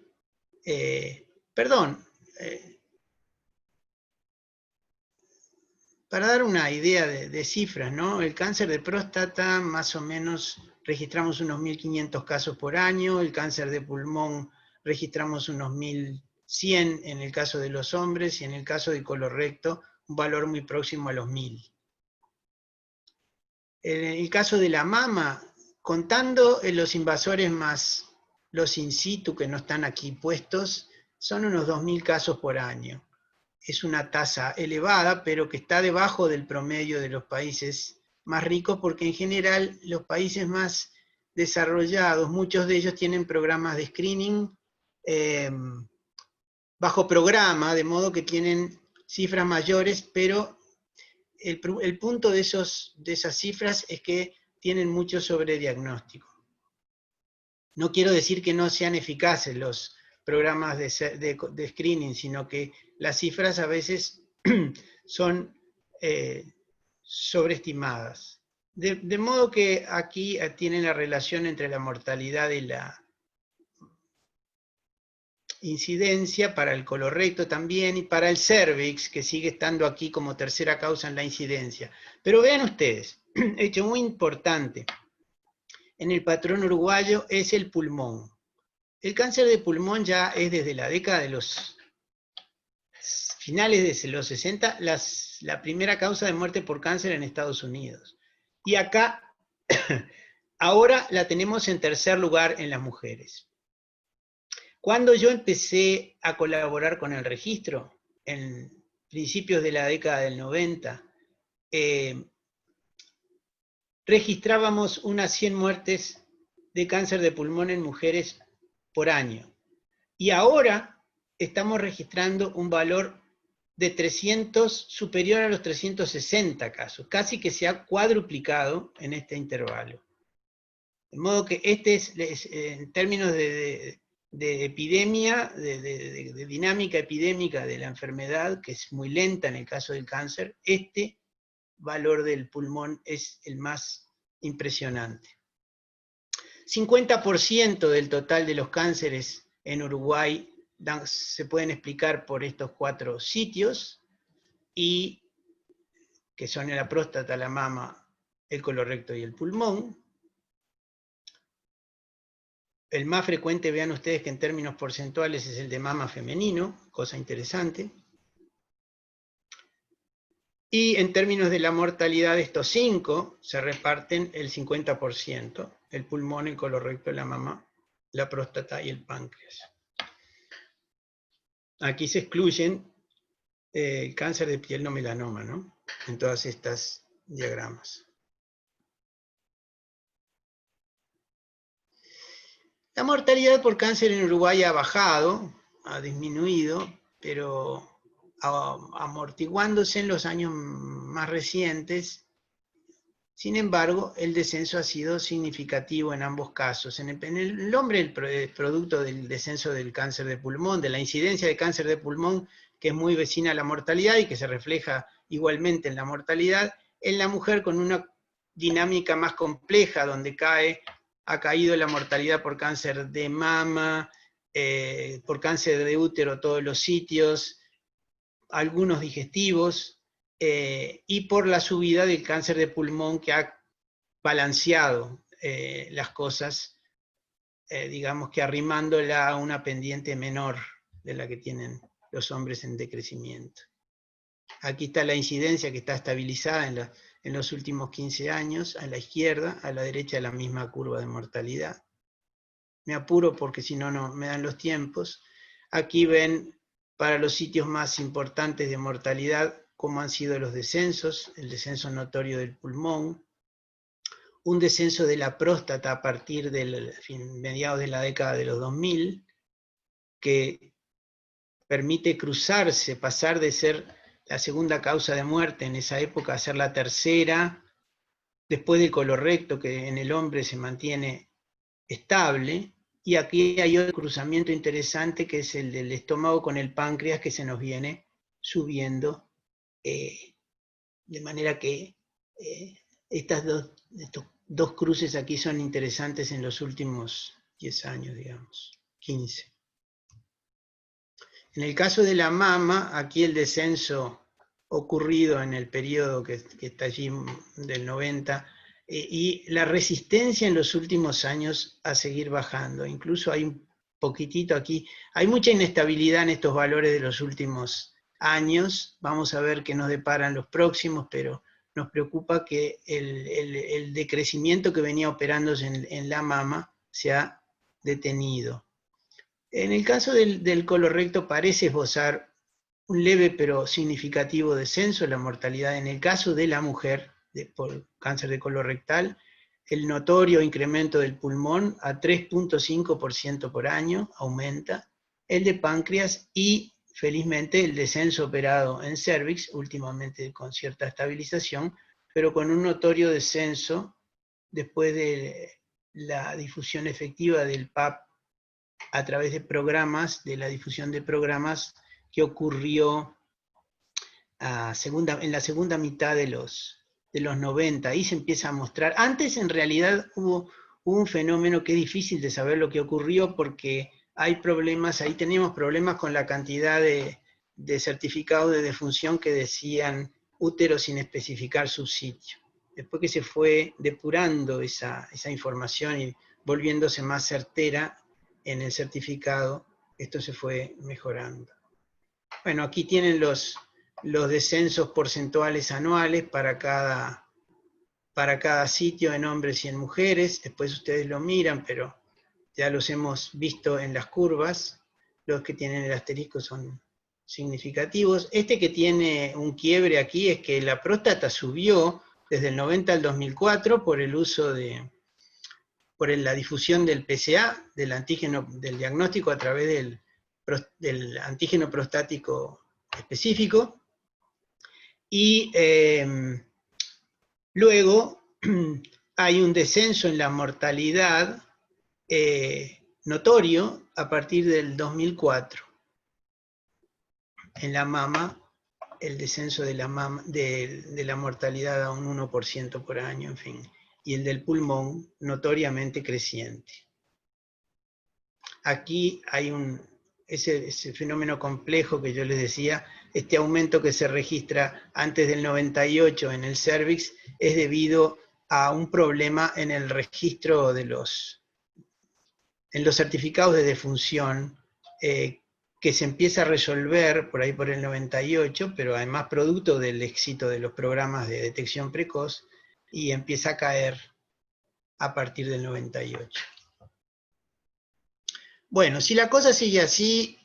Para dar una idea de cifras, ¿no? El cáncer de próstata, más o menos, registramos unos 1.500 casos por año. El cáncer de pulmón registramos unos 1.100 en el caso de los hombres, y en el caso de colorecto, un valor muy próximo a los 1.000. En el caso de la mama, contando los invasores más los in situ que no están aquí puestos, son unos 2.000 casos por año. Es una tasa elevada, pero que está debajo del promedio de los países más ricos, porque en general los países más desarrollados, muchos de ellos tienen programas de screening bajo programa, de modo que tienen cifras mayores, pero el punto de esas cifras es que tienen mucho sobrediagnóstico. No quiero decir que no sean eficaces los programas de screening, sino que las cifras a veces son sobreestimadas. De modo que aquí tienen la relación entre la mortalidad y la incidencia para el colorecto también, y para el cervix, que sigue estando aquí como tercera causa en la incidencia. Pero vean ustedes, hecho muy importante en el patrón uruguayo es el pulmón. El cáncer de pulmón ya es desde la década de los finales de los 60 la primera causa de muerte por cáncer en Estados Unidos. Y acá, ahora la tenemos en tercer lugar en las mujeres. Cuando yo empecé a colaborar con el registro, en principios de la década del 90, registrábamos unas 100 muertes de cáncer de pulmón en mujeres por año. Y ahora estamos registrando un valor de 300, superior a los 360 casos, casi que se ha cuadruplicado en este intervalo. De modo que este es en términos de epidemia, de dinámica epidémica de la enfermedad, que es muy lenta en el caso del cáncer, este valor del pulmón es el más impresionante. 50% del total de los cánceres en Uruguay se pueden explicar por estos 4 sitios, y que son la próstata, la mama, el colorecto y el pulmón. El más frecuente, vean ustedes que en términos porcentuales es el de mama femenino, cosa interesante. Y en términos de la mortalidad, estos 5 se reparten el 50%, el pulmón, el colorecto, la mama, la próstata y el páncreas. Aquí se excluyen el cáncer de piel no melanoma, ¿no? En todas estas diagramas. La mortalidad por cáncer en Uruguay ha bajado, ha disminuido, pero amortiguándose en los años más recientes. Sin embargo, el descenso ha sido significativo en ambos casos. En el hombre, el producto del descenso del cáncer de pulmón, de la incidencia de cáncer de pulmón, que es muy vecina a la mortalidad y que se refleja igualmente en la mortalidad. En la mujer, con una dinámica más compleja, donde ha caído la mortalidad por cáncer de mama, por cáncer de útero, todos los sitios, algunos digestivos, y por la subida del cáncer de pulmón, que ha balanceado las cosas, digamos que arrimándola a una pendiente menor de la que tienen los hombres en decrecimiento. Aquí está la incidencia, que está estabilizada en los últimos 15 años, a la izquierda, a la derecha la misma curva de mortalidad. Me apuro porque si no, no me dan los tiempos. Aquí ven, para los sitios más importantes de mortalidad, cómo han sido los descensos, el descenso notorio del pulmón, un descenso de la próstata a partir del mediados de la década de los 2000, que permite cruzarse, pasar de ser la segunda causa de muerte en esa época a ser la tercera, después del colorecto, que en el hombre se mantiene estable. Y aquí hay otro cruzamiento interesante, que es el del estómago con el páncreas, que se nos viene subiendo, de manera que estos dos cruces aquí son interesantes en los últimos 10 años, digamos, 15. En el caso de la mama, aquí el descenso ocurrido en el periodo que está allí del 90, y la resistencia en los últimos años a seguir bajando. Incluso hay un poquitito aquí, hay mucha inestabilidad en estos valores de los últimos años. Vamos a ver qué nos deparan los próximos, pero nos preocupa que el decrecimiento que venía operándose en la mama se ha detenido. En el caso del colorecto parece esbozar un leve pero significativo descenso en la mortalidad. En el caso de la mujer por cáncer de colorectal, el notorio incremento del pulmón a 3.5% por año aumenta, el de páncreas y, felizmente, el descenso operado en cervix, últimamente con cierta estabilización, pero con un notorio descenso después de la difusión efectiva del PAP a través de programas, de la difusión de programas que ocurrió en la segunda mitad de los 90. Ahí se empieza a mostrar. Antes, en realidad, hubo un fenómeno que es difícil de saber lo que ocurrió porque hay problemas, ahí teníamos problemas con la cantidad de certificados de defunción que decían útero sin especificar su sitio. Después que se fue depurando esa información y volviéndose más certera en el certificado, esto se fue mejorando. Bueno, aquí tienen los descensos porcentuales anuales para cada sitio en hombres y en mujeres. Después ustedes lo miran, pero ya los hemos visto en las curvas. Los que tienen el asterisco son significativos. Este que tiene un quiebre aquí es que la próstata subió desde el 90 al 2004 por el uso por la difusión del PSA, del antígeno, del diagnóstico a través del antígeno prostático específico. Y luego hay un descenso en la mortalidad notorio a partir del 2004. En la mama, el descenso de la mortalidad a un 1% por año, en fin. Y el del pulmón notoriamente creciente. Aquí hay ese fenómeno complejo que yo les decía, este aumento que se registra antes del 98 en el cervix es debido a un problema en el registro en los certificados de defunción que se empieza a resolver por ahí por el 98, pero además producto del éxito de los programas de detección precoz, y empieza a caer a partir del 98. Bueno, si la cosa sigue así,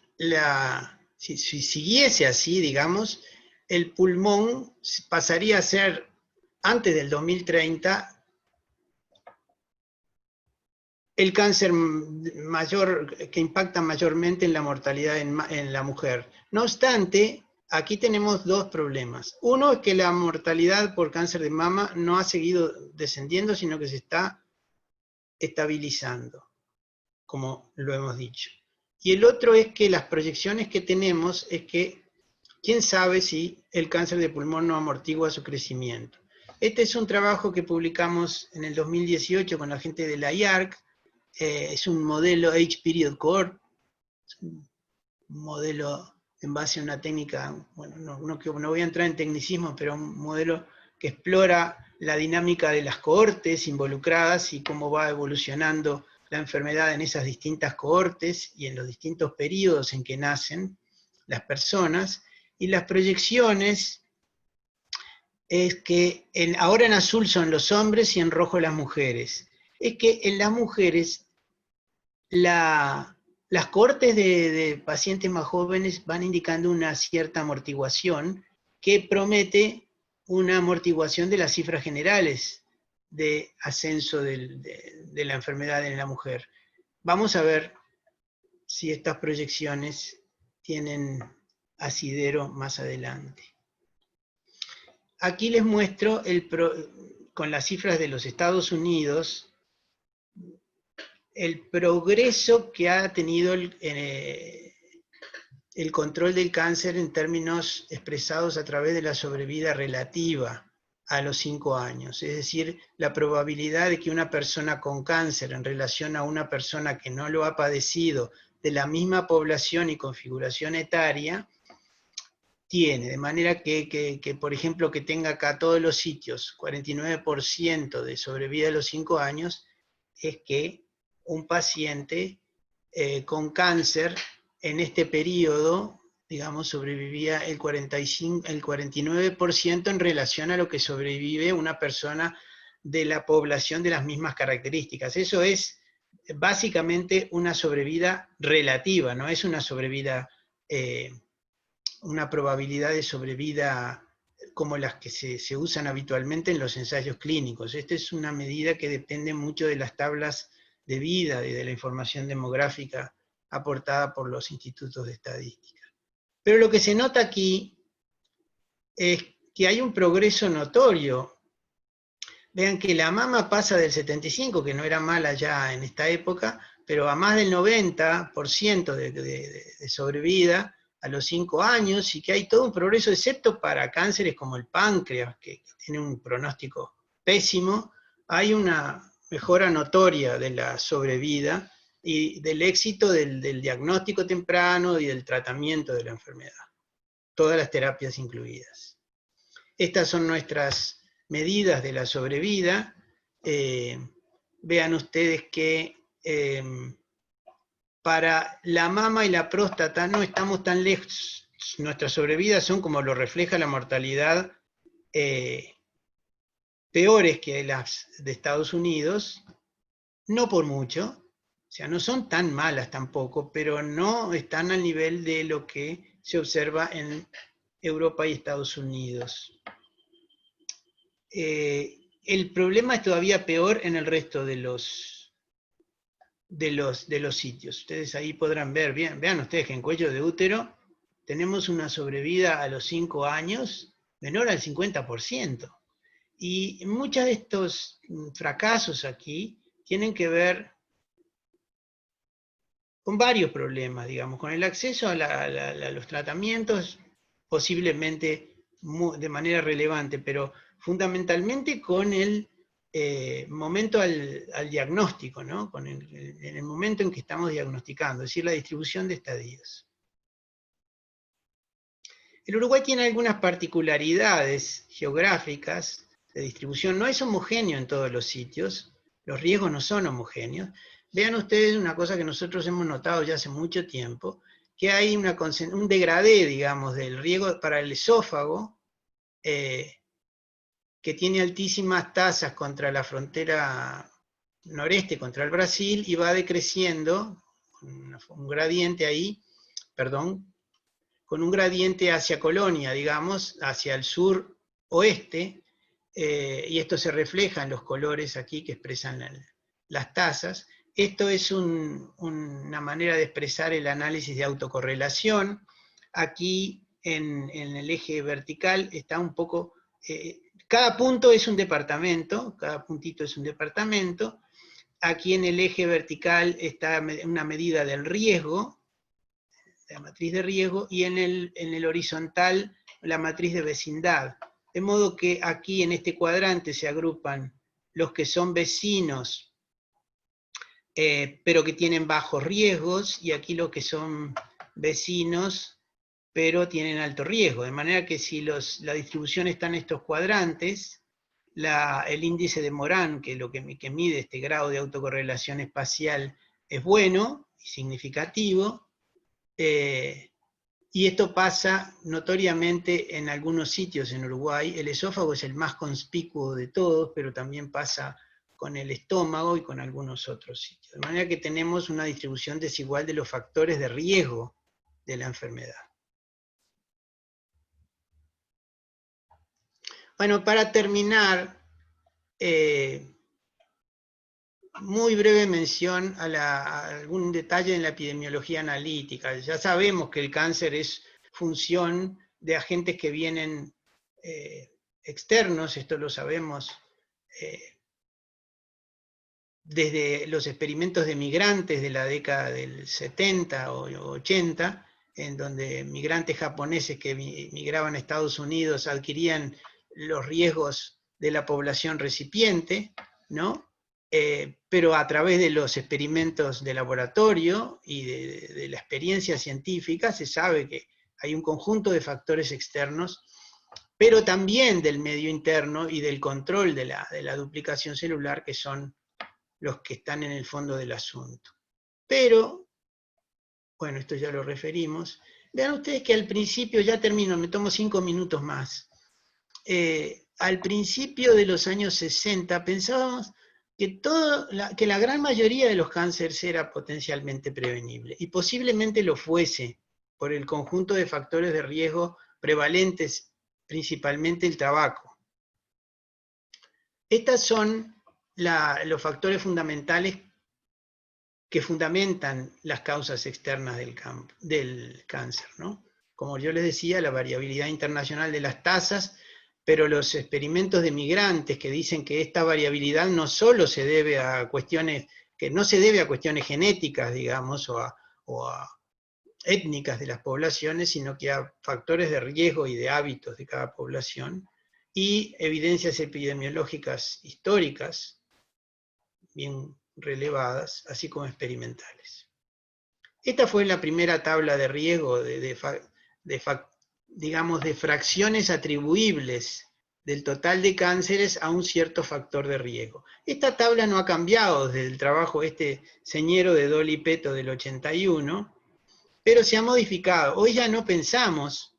si siguiese así, digamos, el pulmón pasaría a ser, antes del 2030, el cáncer mayor que impacta mayormente en la mortalidad en la mujer. No obstante, aquí tenemos dos problemas. Uno es que la mortalidad por cáncer de mama no ha seguido descendiendo, sino que se está estabilizando, como lo hemos dicho. Y el otro es que las proyecciones que tenemos es que, quién sabe si el cáncer de pulmón no amortigua su crecimiento. Este es un trabajo que publicamos en el 2018 con la gente de la IARC, es un modelo H-Period Cohort, un modelo en base a una técnica, bueno, no voy a entrar en tecnicismo, pero un modelo que explora la dinámica de las cohortes involucradas y cómo va evolucionando la enfermedad en esas distintas cohortes y en los distintos periodos en que nacen las personas, y las proyecciones es que ahora en azul son los hombres y en rojo las mujeres. Es que en las mujeres las cohortes de pacientes más jóvenes van indicando una cierta amortiguación que promete una amortiguación de las cifras generales de ascenso de la enfermedad en la mujer. Vamos a ver si estas proyecciones tienen asidero más adelante. Aquí les muestro con las cifras de los Estados Unidos el progreso que ha tenido el control del cáncer en términos expresados a través de la sobrevida relativa a los 5 años. Es decir, la probabilidad de que una persona con cáncer en relación a una persona que no lo ha padecido de la misma población y configuración etaria tiene, de manera que por ejemplo, que tenga acá todos los sitios 49% de sobrevida a los 5 años, es que un paciente con cáncer en este periodo digamos, sobrevivía el 49% en relación a lo que sobrevive una persona de la población de las mismas características. Eso es básicamente una sobrevida relativa, no es una sobrevida, una probabilidad de sobrevida como las que se usan habitualmente en los ensayos clínicos. Esta es una medida que depende mucho de las tablas de vida y de la información demográfica aportada por los institutos de estadística. Pero lo que se nota aquí es que hay un progreso notorio. Vean que la mama pasa del 75, que no era mala ya en esta época, pero a más del 90% de sobrevida a los 5 años, y que hay todo un progreso, excepto para cánceres como el páncreas, que tiene un pronóstico pésimo, hay una mejora notoria de la sobrevida y del éxito del diagnóstico temprano y del tratamiento de la enfermedad. Todas las terapias incluidas. Estas son nuestras medidas de la sobrevida. Vean ustedes que para la mama y la próstata no estamos tan lejos. Nuestras sobrevidas son, como lo refleja la mortalidad, peores que las de Estados Unidos, no por mucho, o sea, no son tan malas tampoco, pero no están al nivel de lo que se observa en Europa y Estados Unidos. El problema es todavía peor en el resto de los sitios. Ustedes ahí podrán ver, bien, vean ustedes que en cuello de útero tenemos una sobrevida a los 5 años menor al 50%. Y muchos de estos fracasos aquí tienen que ver con varios problemas, digamos, con el acceso a los tratamientos, posiblemente de manera relevante, pero fundamentalmente con el momento al diagnóstico, ¿no? En el momento en que estamos diagnosticando, es decir, la distribución de estadios. El Uruguay tiene algunas particularidades geográficas de distribución, no es homogéneo en todos los sitios, los riesgos no son homogéneos. Vean ustedes una cosa que nosotros hemos notado ya hace mucho tiempo, que hay un degradé, digamos, del riesgo para el esófago, que tiene altísimas tasas contra la frontera noreste, contra el Brasil, y va decreciendo, un gradiente ahí, perdón, con un gradiente hacia Colonia, digamos, hacia el sur-oeste, y esto se refleja en los colores aquí que expresan las tasas. Esto es una manera de expresar el análisis de autocorrelación. Aquí en el eje vertical está un poco, cada punto es un departamento, cada puntito es un departamento. Aquí en el eje vertical está una medida del riesgo, la matriz de riesgo, y en el horizontal la matriz de vecindad. De modo que aquí en este cuadrante se agrupan los que son vecinos, pero que tienen bajos riesgos, y aquí los que son vecinos, pero tienen alto riesgo. De manera que si la distribución está en estos cuadrantes, el índice de Morán, que mide este grado de autocorrelación espacial, es bueno y significativo, y esto pasa notoriamente en algunos sitios en Uruguay. El esófago es el más conspicuo de todos, pero también pasa con el estómago y con algunos otros sitios. De manera que tenemos una distribución desigual de los factores de riesgo de la enfermedad. Bueno, para terminar, muy breve mención a algún detalle en la epidemiología analítica. Ya sabemos que el cáncer es función de agentes que vienen externos, esto lo sabemos desde los experimentos de migrantes de la década del 70 o 80, en donde migrantes japoneses que migraban a Estados Unidos adquirían los riesgos de la población recipiente, ¿no? Pero a través de los experimentos de laboratorio y de la experiencia científica se sabe que hay un conjunto de factores externos, pero también del medio interno y del control de la duplicación celular, que son los que están en el fondo del asunto. Pero, bueno, esto ya lo referimos, Vean ustedes que al principio, ya termino, me tomo 5 minutos más. Al principio de los años 60 pensábamos que la gran mayoría de los cánceres era potencialmente prevenible, y posiblemente lo fuese por el conjunto de factores de riesgo prevalentes, principalmente el tabaco. Estos son los factores fundamentales que fundamentan las causas externas del cáncer, ¿no? Como yo les decía, la variabilidad internacional de las tasas, pero los experimentos de migrantes que dicen que esta variabilidad no solo se debe a cuestiones, que no se debe a cuestiones genéticas, digamos, o a étnicas de las poblaciones, sino que a factores de riesgo y de hábitos de cada población, y evidencias epidemiológicas históricas, bien relevadas, así como experimentales. Esta fue la primera tabla de riesgo digamos, de fracciones atribuibles del total de cánceres a un cierto factor de riesgo. Esta tabla no ha cambiado desde el trabajo señero de Dolly Peto del 81, pero se ha modificado. Hoy ya no pensamos,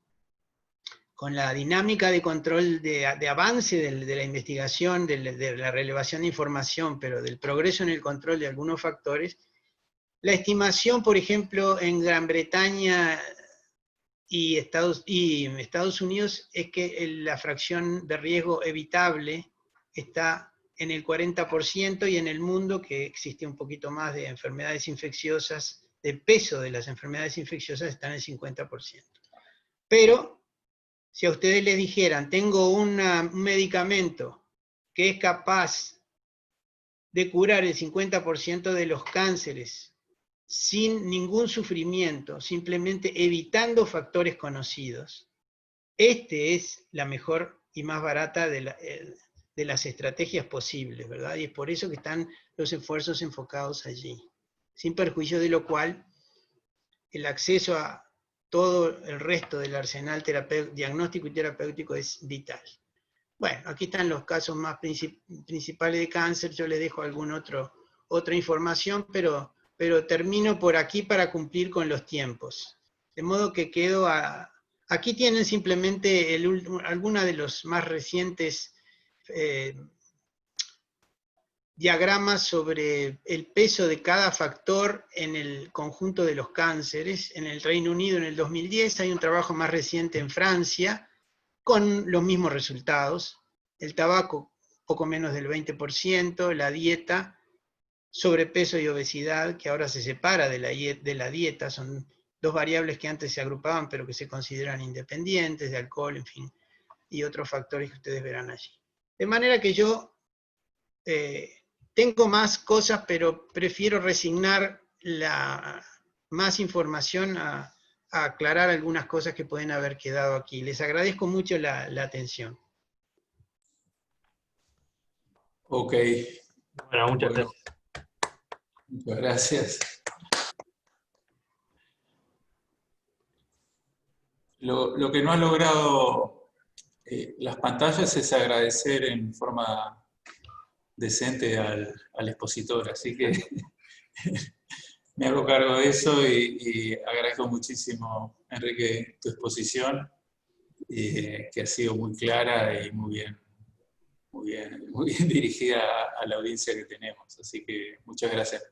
con la dinámica de control, de avance de la investigación, de la relevación de información, pero del progreso en el control de algunos factores, la estimación, por ejemplo, en Gran Bretaña y Estados Unidos es que la fracción de riesgo evitable está en el 40%, y en el mundo, que existe un poquito más de enfermedades infecciosas, de peso de las enfermedades infecciosas, está en el 50%. Pero si a ustedes les dijeran, tengo un medicamento que es capaz de curar el 50% de los cánceres sin ningún sufrimiento, simplemente evitando factores conocidos, este es la mejor y más barata de las estrategias posibles, ¿verdad? Y es por eso que están los esfuerzos enfocados allí. Sin perjuicio de lo cual, el acceso a todo el resto del arsenal diagnóstico y terapéutico es vital. Bueno, aquí están los casos más principales de cáncer. Yo les dejo otra información, pero termino por aquí para cumplir con los tiempos. De modo que aquí tienen simplemente alguna de los más recientes diagramas sobre el peso de cada factor en el conjunto de los cánceres. En el Reino Unido en el 2010, hay un trabajo más reciente en Francia, con los mismos resultados. El tabaco, poco menos del 20%, la dieta, sobrepeso y obesidad, que ahora se separa de la dieta, son dos variables que antes se agrupaban, pero que se consideran independientes, de alcohol, en fin, y otros factores que ustedes verán allí. De manera que yo tengo más cosas, pero prefiero resignar más información a aclarar algunas cosas que pueden haber quedado aquí. Les agradezco mucho la atención. Ok. Bueno, muchas gracias. Muchas gracias. Lo que no ha logrado las pantallas es agradecer en forma decente al expositor, así que me hago cargo de eso y agradezco muchísimo, Enrique, tu exposición, que ha sido muy clara y muy bien dirigida a la audiencia que tenemos. Así que muchas gracias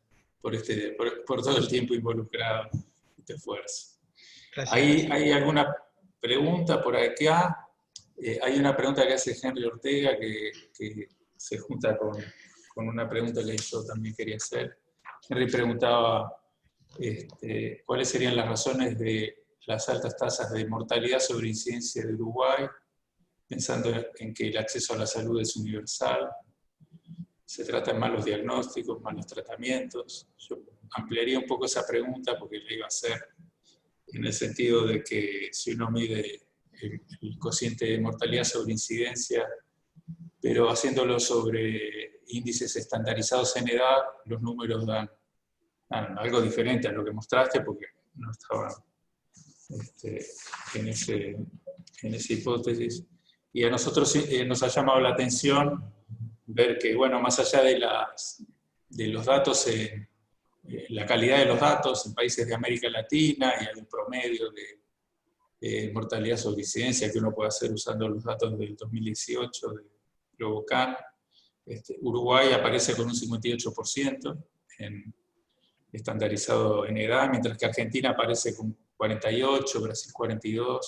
por todo el tiempo involucrado en este esfuerzo. ¿Hay alguna pregunta por acá? Hay una pregunta que hace Henry Ortega que se junta con una pregunta que yo también quería hacer. Henry preguntaba cuáles serían las razones de las altas tasas de mortalidad sobre incidencia de Uruguay, pensando en que el acceso a la salud es universal, se tratan malos diagnósticos, malos tratamientos. Yo ampliaría un poco esa pregunta porque la iba a hacer en el sentido de que si uno mide el cociente de mortalidad sobre incidencia, pero haciéndolo sobre índices estandarizados en edad, los números dan algo diferente a lo que mostraste, porque no estaba en esa hipótesis. Y a nosotros nos ha llamado la atención ver que, bueno, más allá de los datos, la calidad de los datos en países de América Latina, y hay un promedio mortalidad sobre incidencia que uno puede hacer usando los datos del 2018 de Globocan. Uruguay aparece con un 58% estandarizado en edad, mientras que Argentina aparece con 48%, Brasil 42%,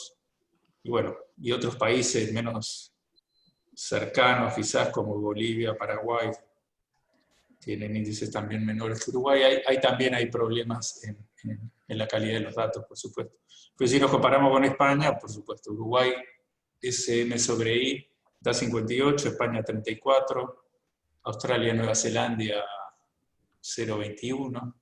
y bueno, y otros países menos cercanos, quizás como Bolivia, Paraguay, tienen índices también menores que Uruguay. También hay problemas en la calidad de los datos, por supuesto. Pero si nos comparamos con España, por supuesto, Uruguay, SM sobre I, da 58, España 34, Australia, Nueva Zelanda 0,21.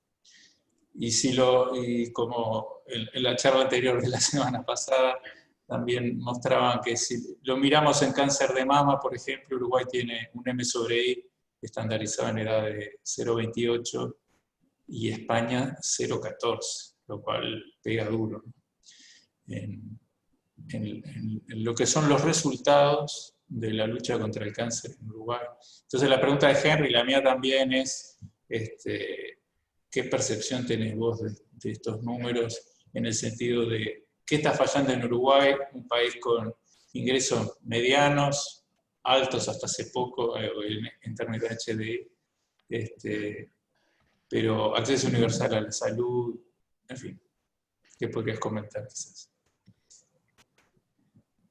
Y como en la charla anterior de la semana pasada, también mostraban que si lo miramos en cáncer de mama, por ejemplo, Uruguay tiene un M sobre I estandarizado en edad de 0,28 y España 0,14, lo cual pega duro, ¿no? en lo que son los resultados de la lucha contra el cáncer en Uruguay. Entonces la pregunta de Henry, la mía también es, ¿qué percepción tenés vos de estos números en el sentido de qué está fallando en Uruguay, un país con ingresos medianos, altos hasta hace poco en términos de HDI, pero acceso universal a la salud, en fin, ¿qué podrías comentar quizás?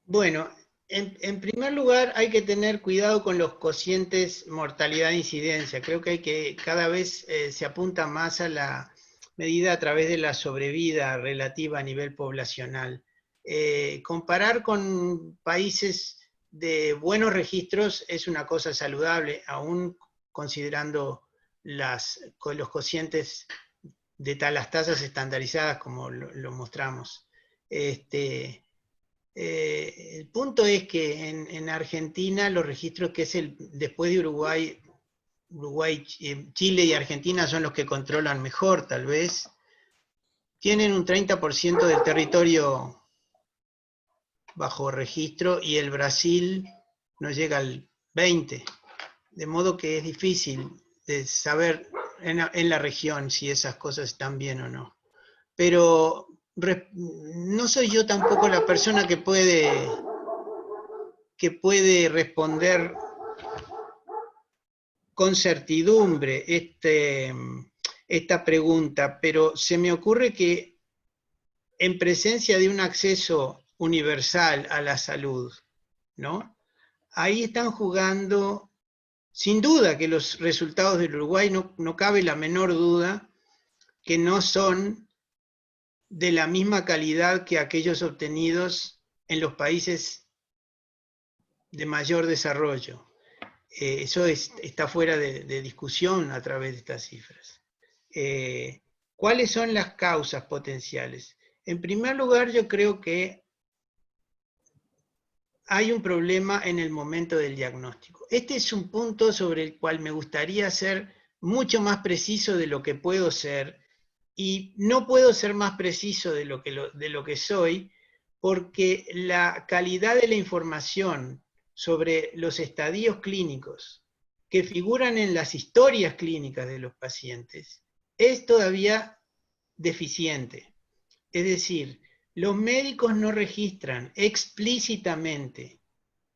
Bueno, en primer lugar hay que tener cuidado con los cocientes mortalidad e incidencia. Creo que cada vez se apunta más a la medida a través de la sobrevida relativa a nivel poblacional. Comparar con países de buenos registros es una cosa saludable, aún considerando los cocientes de las tasas estandarizadas como lo mostramos. El punto es que en Argentina los registros que es después de Uruguay, Chile y Argentina son los que controlan mejor, tal vez, tienen un 30% del territorio bajo registro y el Brasil no llega al 20%, de modo que es difícil de saber en la región si esas cosas están bien o no. Pero no soy yo tampoco la persona que puede responder con certidumbre esta pregunta, pero se me ocurre que en presencia de un acceso universal a la salud, ¿no? Ahí están jugando, sin duda que los resultados del Uruguay no cabe la menor duda que no son de la misma calidad que aquellos obtenidos en los países de mayor desarrollo. Eso está fuera de discusión a través de estas cifras. ¿Cuáles son las causas potenciales? En primer lugar, yo creo que hay un problema en el momento del diagnóstico. Este es un punto sobre el cual me gustaría ser mucho más preciso de lo que puedo ser, y no puedo ser más preciso de lo que soy, porque la calidad de la información sobre los estadios clínicos que figuran en las historias clínicas de los pacientes es todavía deficiente. Es decir, los médicos no registran explícitamente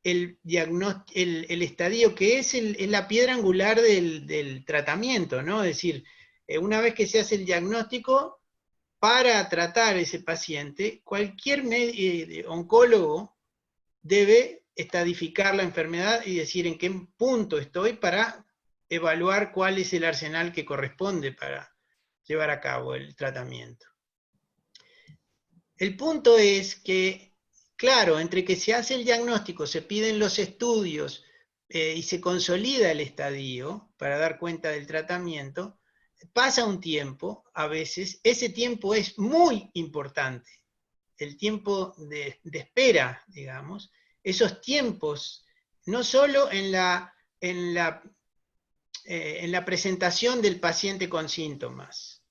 el estadio que es la piedra angular del tratamiento, ¿no? Es decir, una vez que se hace el diagnóstico, para tratar a ese paciente, cualquier oncólogo debe estadificar la enfermedad y decir en qué punto estoy para evaluar cuál es el arsenal que corresponde para llevar a cabo el tratamiento. El punto es que, claro, entre que se hace el diagnóstico, se piden los estudios y se consolida el estadio para dar cuenta del tratamiento, pasa un tiempo, a veces, ese tiempo es muy importante, el tiempo de espera, digamos, esos tiempos, no solo en la presentación del paciente con síntomas,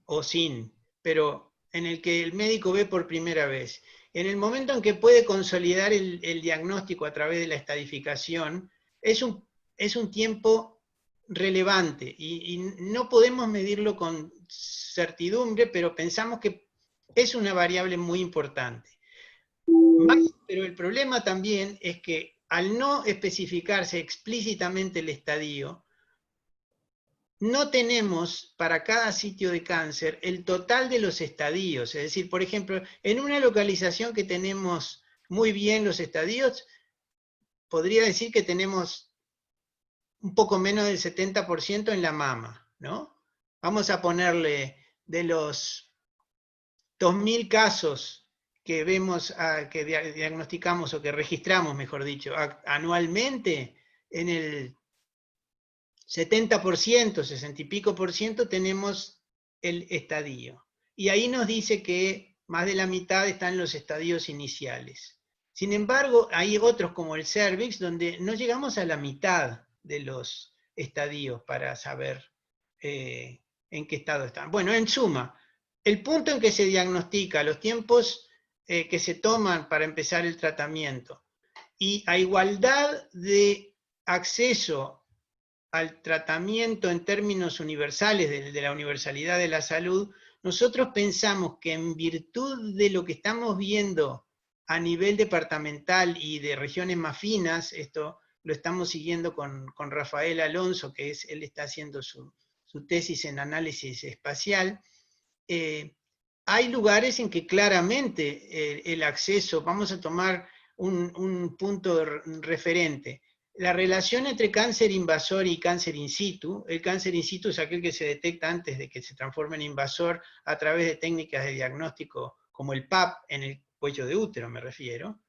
o sin, pero en el que el médico ve por primera vez. En el momento en que puede consolidar el diagnóstico a través de la estadificación, es un tiempo relevante y no podemos medirlo con certidumbre, pero pensamos que es una variable muy importante. Pero el problema también es que al no especificarse explícitamente el estadio, no tenemos para cada sitio de cáncer el total de los estadios. Es decir, por ejemplo, en una localización que tenemos muy bien los estadios, podría decir que tenemos un poco menos del 70% en la mama, ¿no? Vamos a ponerle de los 2.000 casos que vemos, que diagnosticamos o que registramos, mejor dicho, anualmente, en el 70%, 60 y pico por ciento tenemos el estadio. Y ahí nos dice que más de la mitad están en los estadios iniciales. Sin embargo, hay otros como el cervix, donde no llegamos a la mitad de los estadios para saber en qué estado están. Bueno, en suma, el punto en que se diagnostica, los tiempos que se toman para empezar el tratamiento, y a igualdad de acceso al tratamiento en términos universales, de la universalidad de la salud, nosotros pensamos que en virtud de lo que estamos viendo a nivel departamental y de regiones más finas, esto lo estamos siguiendo con Rafael Alonso, que él está haciendo su tesis en análisis espacial, hay lugares en que claramente el acceso, vamos a tomar un punto referente, la relación entre cáncer invasor y cáncer in situ. El cáncer in situ es aquel que se detecta antes de que se transforme en invasor a través de técnicas de diagnóstico como el PAP, en el cuello de útero me refiero.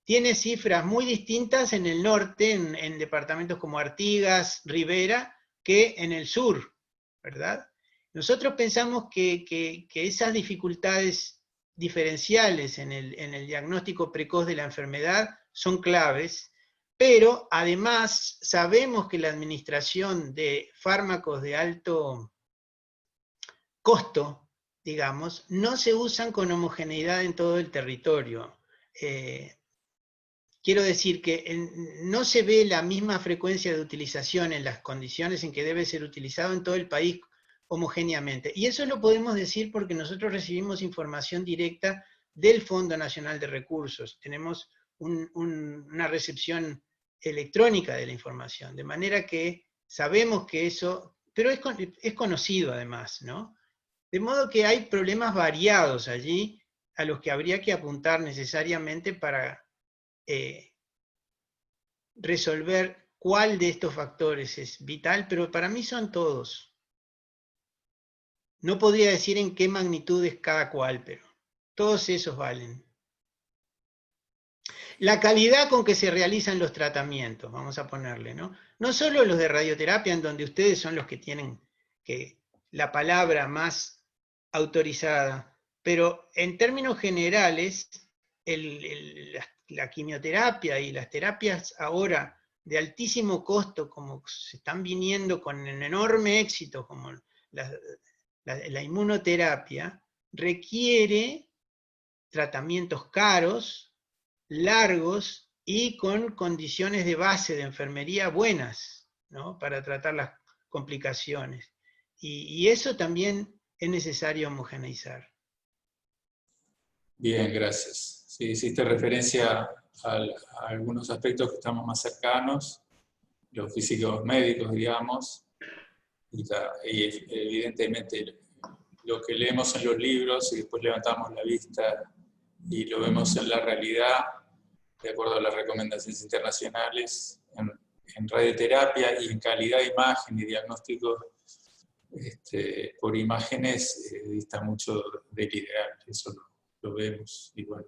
Tiene cifras muy distintas en el norte, en departamentos como Artigas, Rivera, que en el sur, ¿verdad? Nosotros pensamos que esas dificultades diferenciales en el diagnóstico precoz de la enfermedad son claves, pero además sabemos que la administración de fármacos de alto costo, digamos, no se usan con homogeneidad en todo el territorio. Quiero decir que no se ve la misma frecuencia de utilización en las condiciones en que debe ser utilizado en todo el país homogéneamente. Y eso lo podemos decir porque nosotros recibimos información directa del Fondo Nacional de Recursos. Tenemos una recepción electrónica de la información, de manera que sabemos que eso, pero es conocido además, ¿no? De modo que hay problemas variados allí a los que habría que apuntar necesariamente para resolver cuál de estos factores es vital, pero para mí son todos. No podría decir en qué magnitud es cada cual, pero todos esos valen. La calidad con que se realizan los tratamientos, vamos a ponerle, ¿no? No solo los de radioterapia, en donde ustedes son los que tienen la palabra más autorizada, pero en términos generales, la quimioterapia y las terapias ahora de altísimo costo, como se están viniendo con un enorme éxito, como la inmunoterapia, requiere tratamientos caros, largos y con condiciones de base de enfermería buenas, ¿no? Para tratar las complicaciones. Y eso también es necesario homogeneizar. Bien, gracias. Sí, hiciste referencia a algunos aspectos que estamos más cercanos, los físicos médicos, digamos, y evidentemente lo que leemos en los libros y después levantamos la vista y lo vemos en la realidad, de acuerdo a las recomendaciones internacionales, en radioterapia y en calidad de imagen y diagnóstico por imágenes, dista mucho del ideal, eso lo vemos. Y bueno,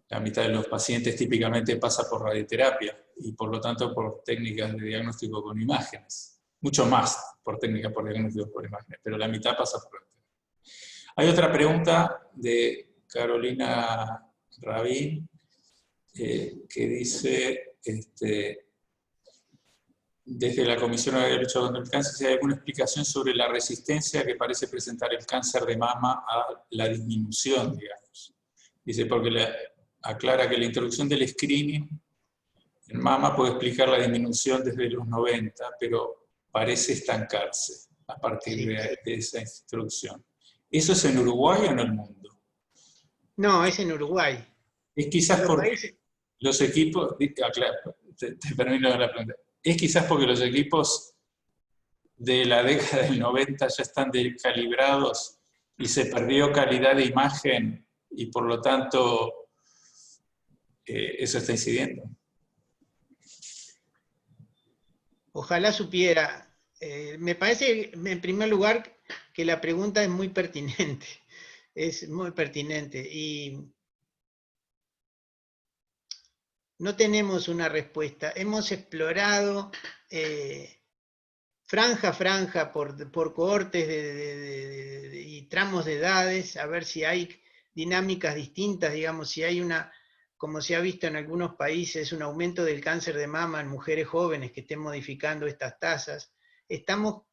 la mitad de los pacientes típicamente pasa por radioterapia y por lo tanto por técnicas de diagnóstico con imágenes. Mucho más por técnicas por diagnóstico por imágenes, pero la mitad pasa por radioterapia. Hay otra pregunta de Carolina Rabín, que dice, desde la Comisión de Lucha contra el Cáncer, si hay alguna explicación sobre la resistencia que parece presentar el cáncer de mama a la disminución, digamos. Dice, porque aclara que la introducción del screening en mama puede explicar la disminución desde los 90, pero parece estancarse a partir de esa introducción. ¿Eso es en Uruguay o en el mundo? No, es en Uruguay. Es quizás Los porque países, los equipos, claro, te permito la pregunta, es quizás porque los equipos de la década del 90 ya están descalibrados y se perdió calidad de imagen y por lo tanto eso está incidiendo. ojalá supiera. Me parece, en primer lugar, que la pregunta es muy pertinente. Es muy pertinente. Y no tenemos una respuesta. Hemos explorado franja a franja por cohortes y tramos de edades, a ver si hay dinámicas distintas, digamos, si hay una, como se ha visto en algunos países, un aumento del cáncer de mama en mujeres jóvenes que estén modificando estas tasas. Estamos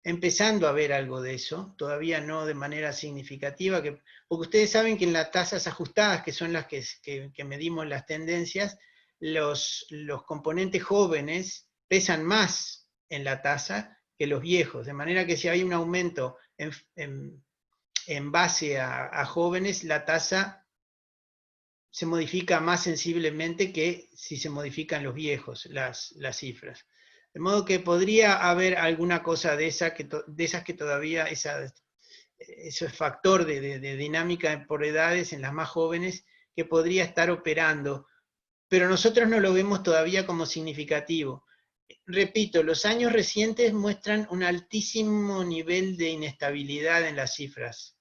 empezando a ver algo de eso, todavía no de manera significativa, porque ustedes saben que en las tasas ajustadas, que son las que medimos las tendencias, los componentes jóvenes pesan más en la tasa que los viejos, de manera que si hay un aumento en base a jóvenes, la tasa se modifica más sensiblemente que si se modifican los viejos, las cifras. De modo que podría haber alguna cosa de esas que todavía, eso es factor de dinámica por edades en las más jóvenes, que podría estar operando, pero nosotros no lo vemos todavía como significativo. Repito, los años recientes muestran un altísimo nivel de inestabilidad en las cifras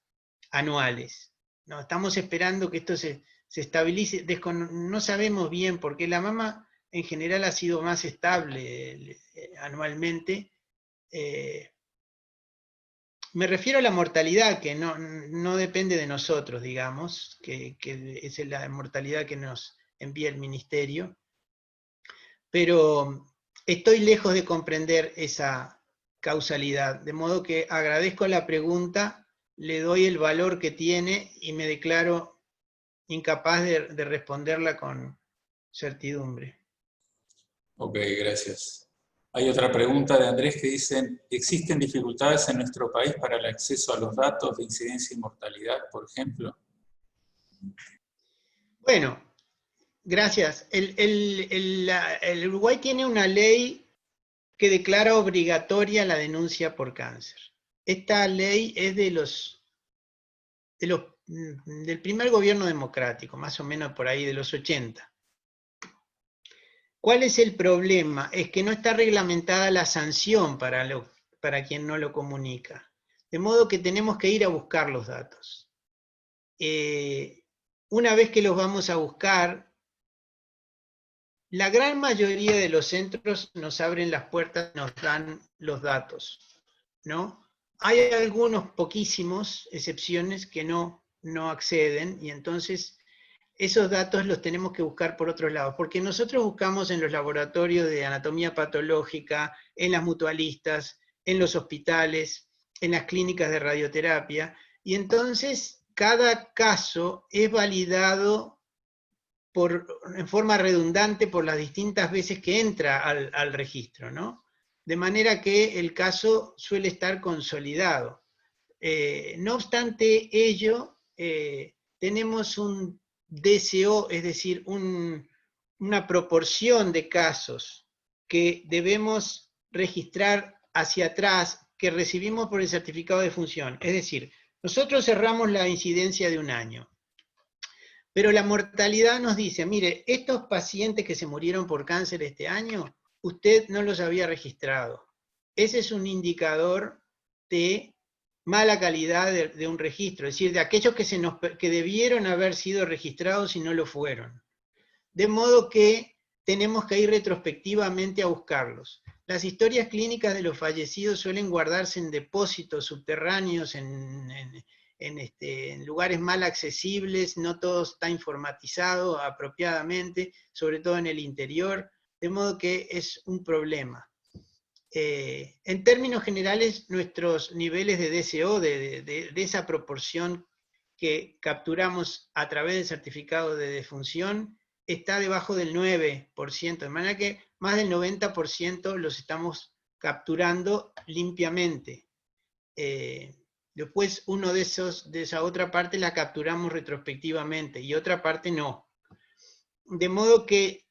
anuales. No, estamos esperando que esto se estabilice. No sabemos bien, porque la mama en general ha sido más estable anualmente. Me refiero a la mortalidad, que no depende de nosotros, digamos, que es la mortalidad que nos envía el ministerio. Pero estoy lejos de comprender esa causalidad, de modo que agradezco la pregunta, le doy el valor que tiene y me declaro incapaz de responderla con certidumbre. Ok, gracias. Hay otra pregunta de Andrés que dice, ¿existen dificultades en nuestro país para el acceso a los datos de incidencia y mortalidad, por ejemplo? Bueno, gracias. El Uruguay tiene una ley que declara obligatoria la denuncia por cáncer. Esta ley es del primer gobierno democrático, más o menos por ahí de los 80. ¿Cuál es el problema? Es que no está reglamentada la sanción para quien no lo comunica. De modo que tenemos que ir a buscar los datos. Una vez que los vamos a buscar, la gran mayoría de los centros nos abren las puertas, nos dan los datos, ¿no? Hay algunos poquísimos excepciones que no acceden, y entonces esos datos los tenemos que buscar por otros lados, porque nosotros buscamos en los laboratorios de anatomía patológica, en las mutualistas, en los hospitales, en las clínicas de radioterapia, y entonces cada caso es validado en forma redundante por las distintas veces que entra al registro, ¿no? De manera que el caso suele estar consolidado. No obstante ello, tenemos un DSO, es decir, una proporción de casos que debemos registrar hacia atrás, que recibimos por el certificado de función. Es decir, nosotros cerramos la incidencia de un año, pero la mortalidad nos dice, mire, estos pacientes que se murieron por cáncer este año, usted no los había registrado. Ese es un indicador de mala calidad de un registro, es decir, de aquellos que debieron haber sido registrados y no lo fueron. De modo que tenemos que ir retrospectivamente a buscarlos. Las historias clínicas de los fallecidos suelen guardarse en depósitos subterráneos, en lugares mal accesibles, no todo está informatizado apropiadamente, sobre todo en el interior, de modo que es un problema. En términos generales, nuestros niveles de DSO, de esa proporción que capturamos a través del certificado de defunción, está debajo del 9%, de manera que más del 90% los estamos capturando limpiamente. Después uno de esa otra parte la capturamos retrospectivamente y otra parte no. De modo que,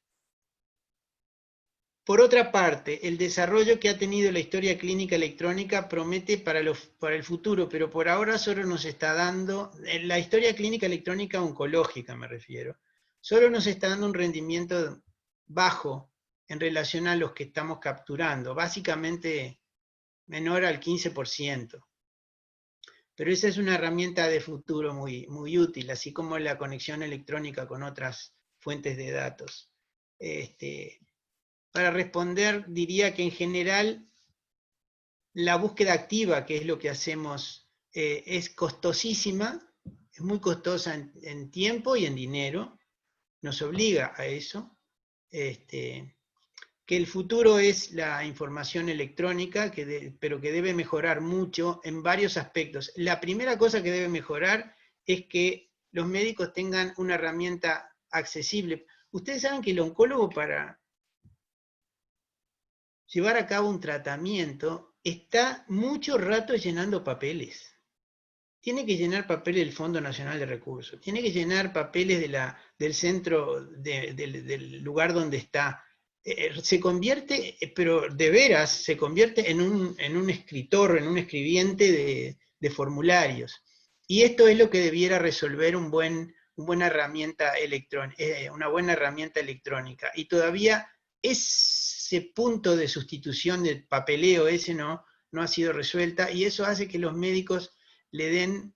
por otra parte, el desarrollo que ha tenido la historia clínica electrónica promete para el futuro, pero por ahora solo nos está dando, en la historia clínica electrónica oncológica me refiero, solo nos está dando un rendimiento bajo en relación a los que estamos capturando, básicamente menor al 15%. Pero esa es una herramienta de futuro muy, muy útil, así como la conexión electrónica con otras fuentes de datos. Para responder, diría que en general la búsqueda activa, que es lo que hacemos, es costosísima, es muy costosa en tiempo y en dinero, nos obliga a eso. Que el futuro es la información electrónica, pero que debe mejorar mucho en varios aspectos. La primera cosa que debe mejorar es que los médicos tengan una herramienta accesible. Ustedes saben que el oncólogo, para llevar a cabo un tratamiento, está mucho rato llenando papeles. Tiene que llenar papeles del Fondo Nacional de Recursos, tiene que llenar papeles del centro, del lugar donde está. Se convierte, pero de veras, se convierte en un escritor, en un escribiente de formularios. Y esto es lo que debiera resolver una buena herramienta electrónica. Y todavía ese punto de sustitución del papeleo ese no ha sido resuelta, y eso hace que los médicos le den,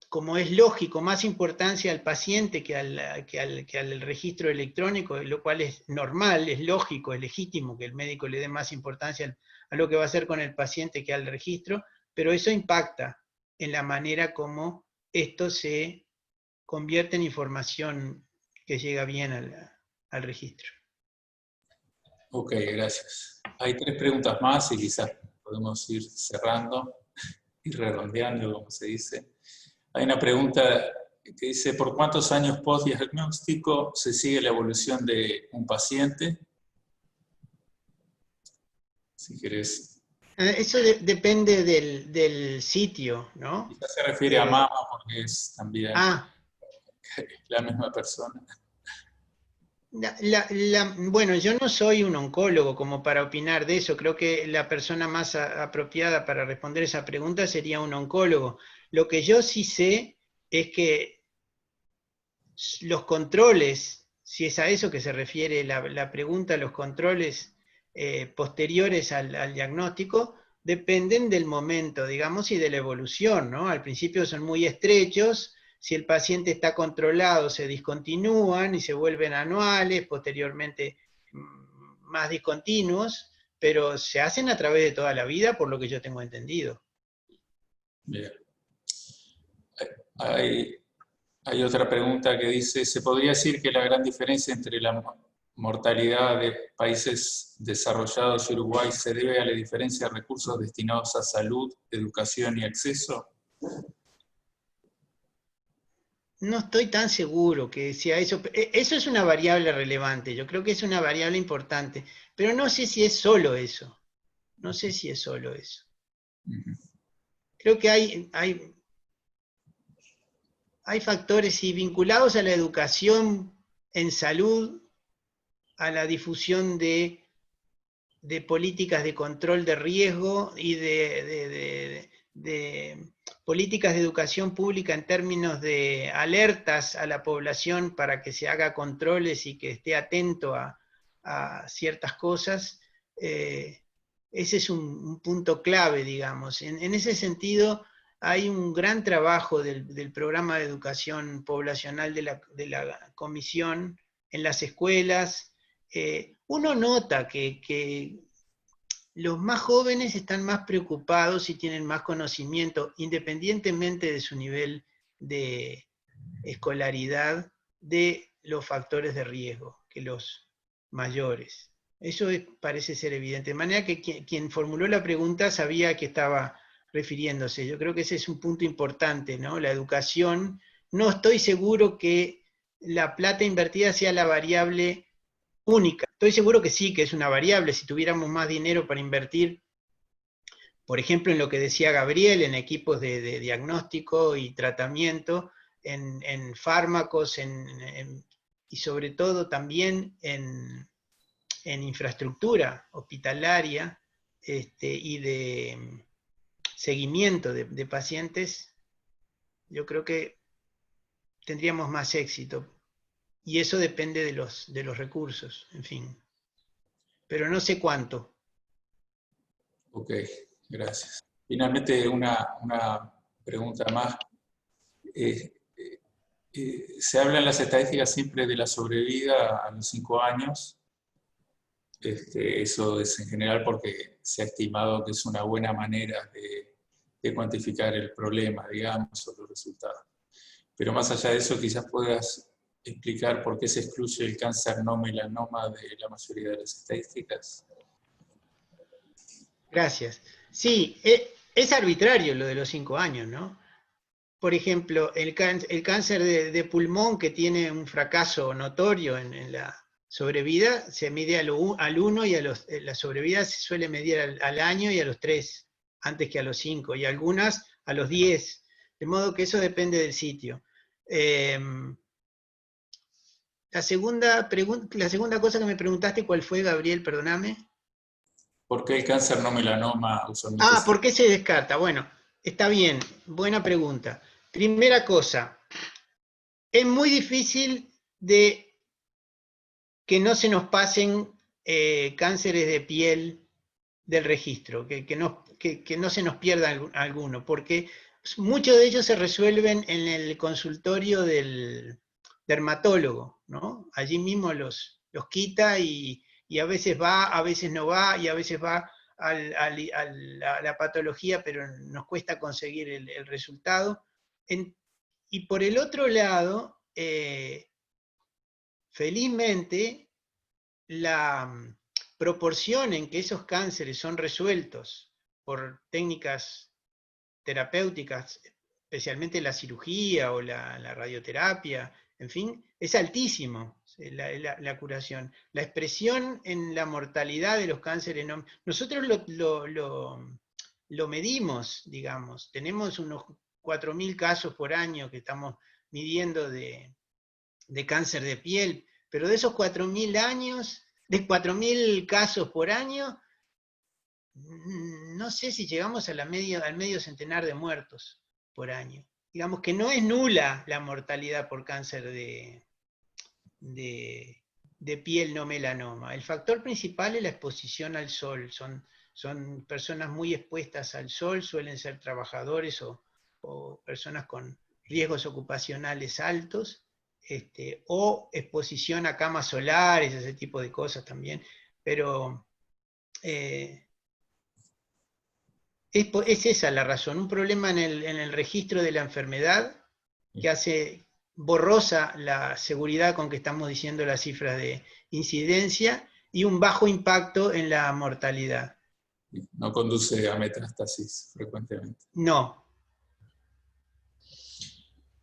como es lógico, más importancia al paciente que al registro electrónico, lo cual es normal, es lógico, es legítimo que el médico le dé más importancia a lo que va a hacer con el paciente que al registro, pero eso impacta en la manera como esto se convierte en información que llega bien al registro. Ok, gracias. Hay 3 preguntas más y quizás podemos ir cerrando y redondeando, como se dice. Hay una pregunta que dice, ¿por cuántos años post-diagnóstico se sigue la evolución de un paciente? Si querés. Eso depende del sitio, ¿no? Quizás se refiere a mama porque es también la misma persona. Bueno, yo no soy un oncólogo como para opinar de eso. Creo que la persona más apropiada para responder esa pregunta sería un oncólogo. Lo que yo sí sé es que los controles, si es a eso que se refiere la pregunta, los controles posteriores al diagnóstico, dependen del momento, digamos, y de la evolución, ¿no? Al principio son muy estrechos. Si el paciente está controlado, se discontinúan y se vuelven anuales, posteriormente más discontinuos, pero se hacen a través de toda la vida, por lo que yo tengo entendido. Bien. Hay otra pregunta que dice, ¿se podría decir que la gran diferencia entre la mortalidad de países desarrollados y Uruguay se debe a la diferencia de recursos destinados a salud, educación y acceso? No estoy tan seguro que sea eso. Eso es una variable relevante, yo creo que es una variable importante, pero no sé si es solo eso. No sé si es solo eso. Creo que hay factores sí, vinculados a la educación en salud, a la difusión de políticas de control de riesgo y de políticas de educación pública en términos de alertas a la población para que se haga controles y que esté atento a ciertas cosas. Ese es un punto clave, digamos. En ese sentido, hay un gran trabajo del programa de educación poblacional de la Comisión en las escuelas. Uno nota que los más jóvenes están más preocupados y tienen más conocimiento, independientemente de su nivel de escolaridad, de los factores de riesgo que los mayores. Eso parece ser evidente. De manera que quien formuló la pregunta sabía a qué estaba refiriéndose. Yo creo que ese es un punto importante, ¿no? La educación. No estoy seguro que la plata invertida sea la variable única. Estoy seguro que sí, que es una variable. Si tuviéramos más dinero para invertir, por ejemplo, en lo que decía Gabriel, en equipos de diagnóstico y tratamiento, en fármacos, y sobre todo también en infraestructura hospitalaria y de seguimiento de pacientes, yo creo que tendríamos más éxito. Y eso depende de los recursos, en fin. Pero no sé cuánto. Ok, gracias. Finalmente, una pregunta más. Se habla en las estadísticas siempre de la sobrevida a los 5 años. Eso es en general porque se ha estimado que es una buena manera de cuantificar el problema, digamos, o los resultados. Pero más allá de eso, quizás puedas explicar por qué se excluye el cáncer no melanoma de la mayoría de las estadísticas. Gracias. Sí, es arbitrario lo de los 5 años, ¿no? Por ejemplo, el cáncer de pulmón, que tiene un fracaso notorio en la sobrevida, se mide al 1 y la sobrevida se suele medir al año y a los 3, antes que a los 5, y algunas a los 10. De modo que eso depende del sitio. La segunda cosa que me preguntaste, ¿cuál fue, Gabriel? Perdóname. ¿Por qué el cáncer no melanoma usualmente? ¿Por qué se descarta? Bueno, está bien, buena pregunta. Primera cosa, es muy difícil de que no se nos pasen cánceres de piel del registro, que no se nos pierda alguno, porque muchos de ellos se resuelven en el consultorio del dermatólogo, ¿no? Allí mismo los quita y a veces va, a veces no va, y a veces va a la patología, pero nos cuesta conseguir el resultado. Y por el otro lado, felizmente, la proporción en que esos cánceres son resueltos por técnicas terapéuticas, especialmente la cirugía o la radioterapia, en fin, es altísimo la curación. La expresión en la mortalidad de los cánceres, nosotros lo medimos, digamos, tenemos unos 4.000 casos por año que estamos midiendo de cáncer de piel, pero de esos 4.000 casos por año, no sé si llegamos al medio centenar de muertos por año. Digamos que no es nula la mortalidad por cáncer de piel no melanoma. El factor principal es la exposición al sol. Son personas muy expuestas al sol, suelen ser trabajadores o personas con riesgos ocupacionales altos, o exposición a camas solares, ese tipo de cosas también. Pero es esa la razón, un problema en el registro de la enfermedad que hace borrosa la seguridad con que estamos diciendo las cifras de incidencia y un bajo impacto en la mortalidad. No conduce a metástasis frecuentemente. No.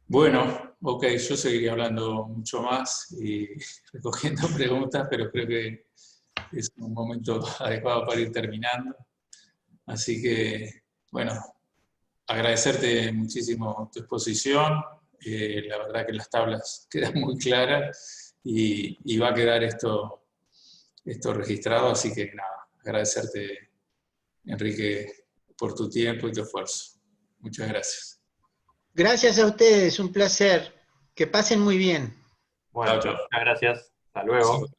Bueno, ok, yo seguiría hablando mucho más y recogiendo preguntas, pero creo que es un momento adecuado para ir terminando. Así que, bueno, agradecerte muchísimo tu exposición. La verdad que las tablas quedan muy claras y va a quedar esto registrado, así que nada, agradecerte, Enrique, por tu tiempo y tu esfuerzo. Muchas gracias. Gracias a ustedes, un placer. Que pasen muy bien. Bueno, Chao, chao. muchas gracias. Hasta luego.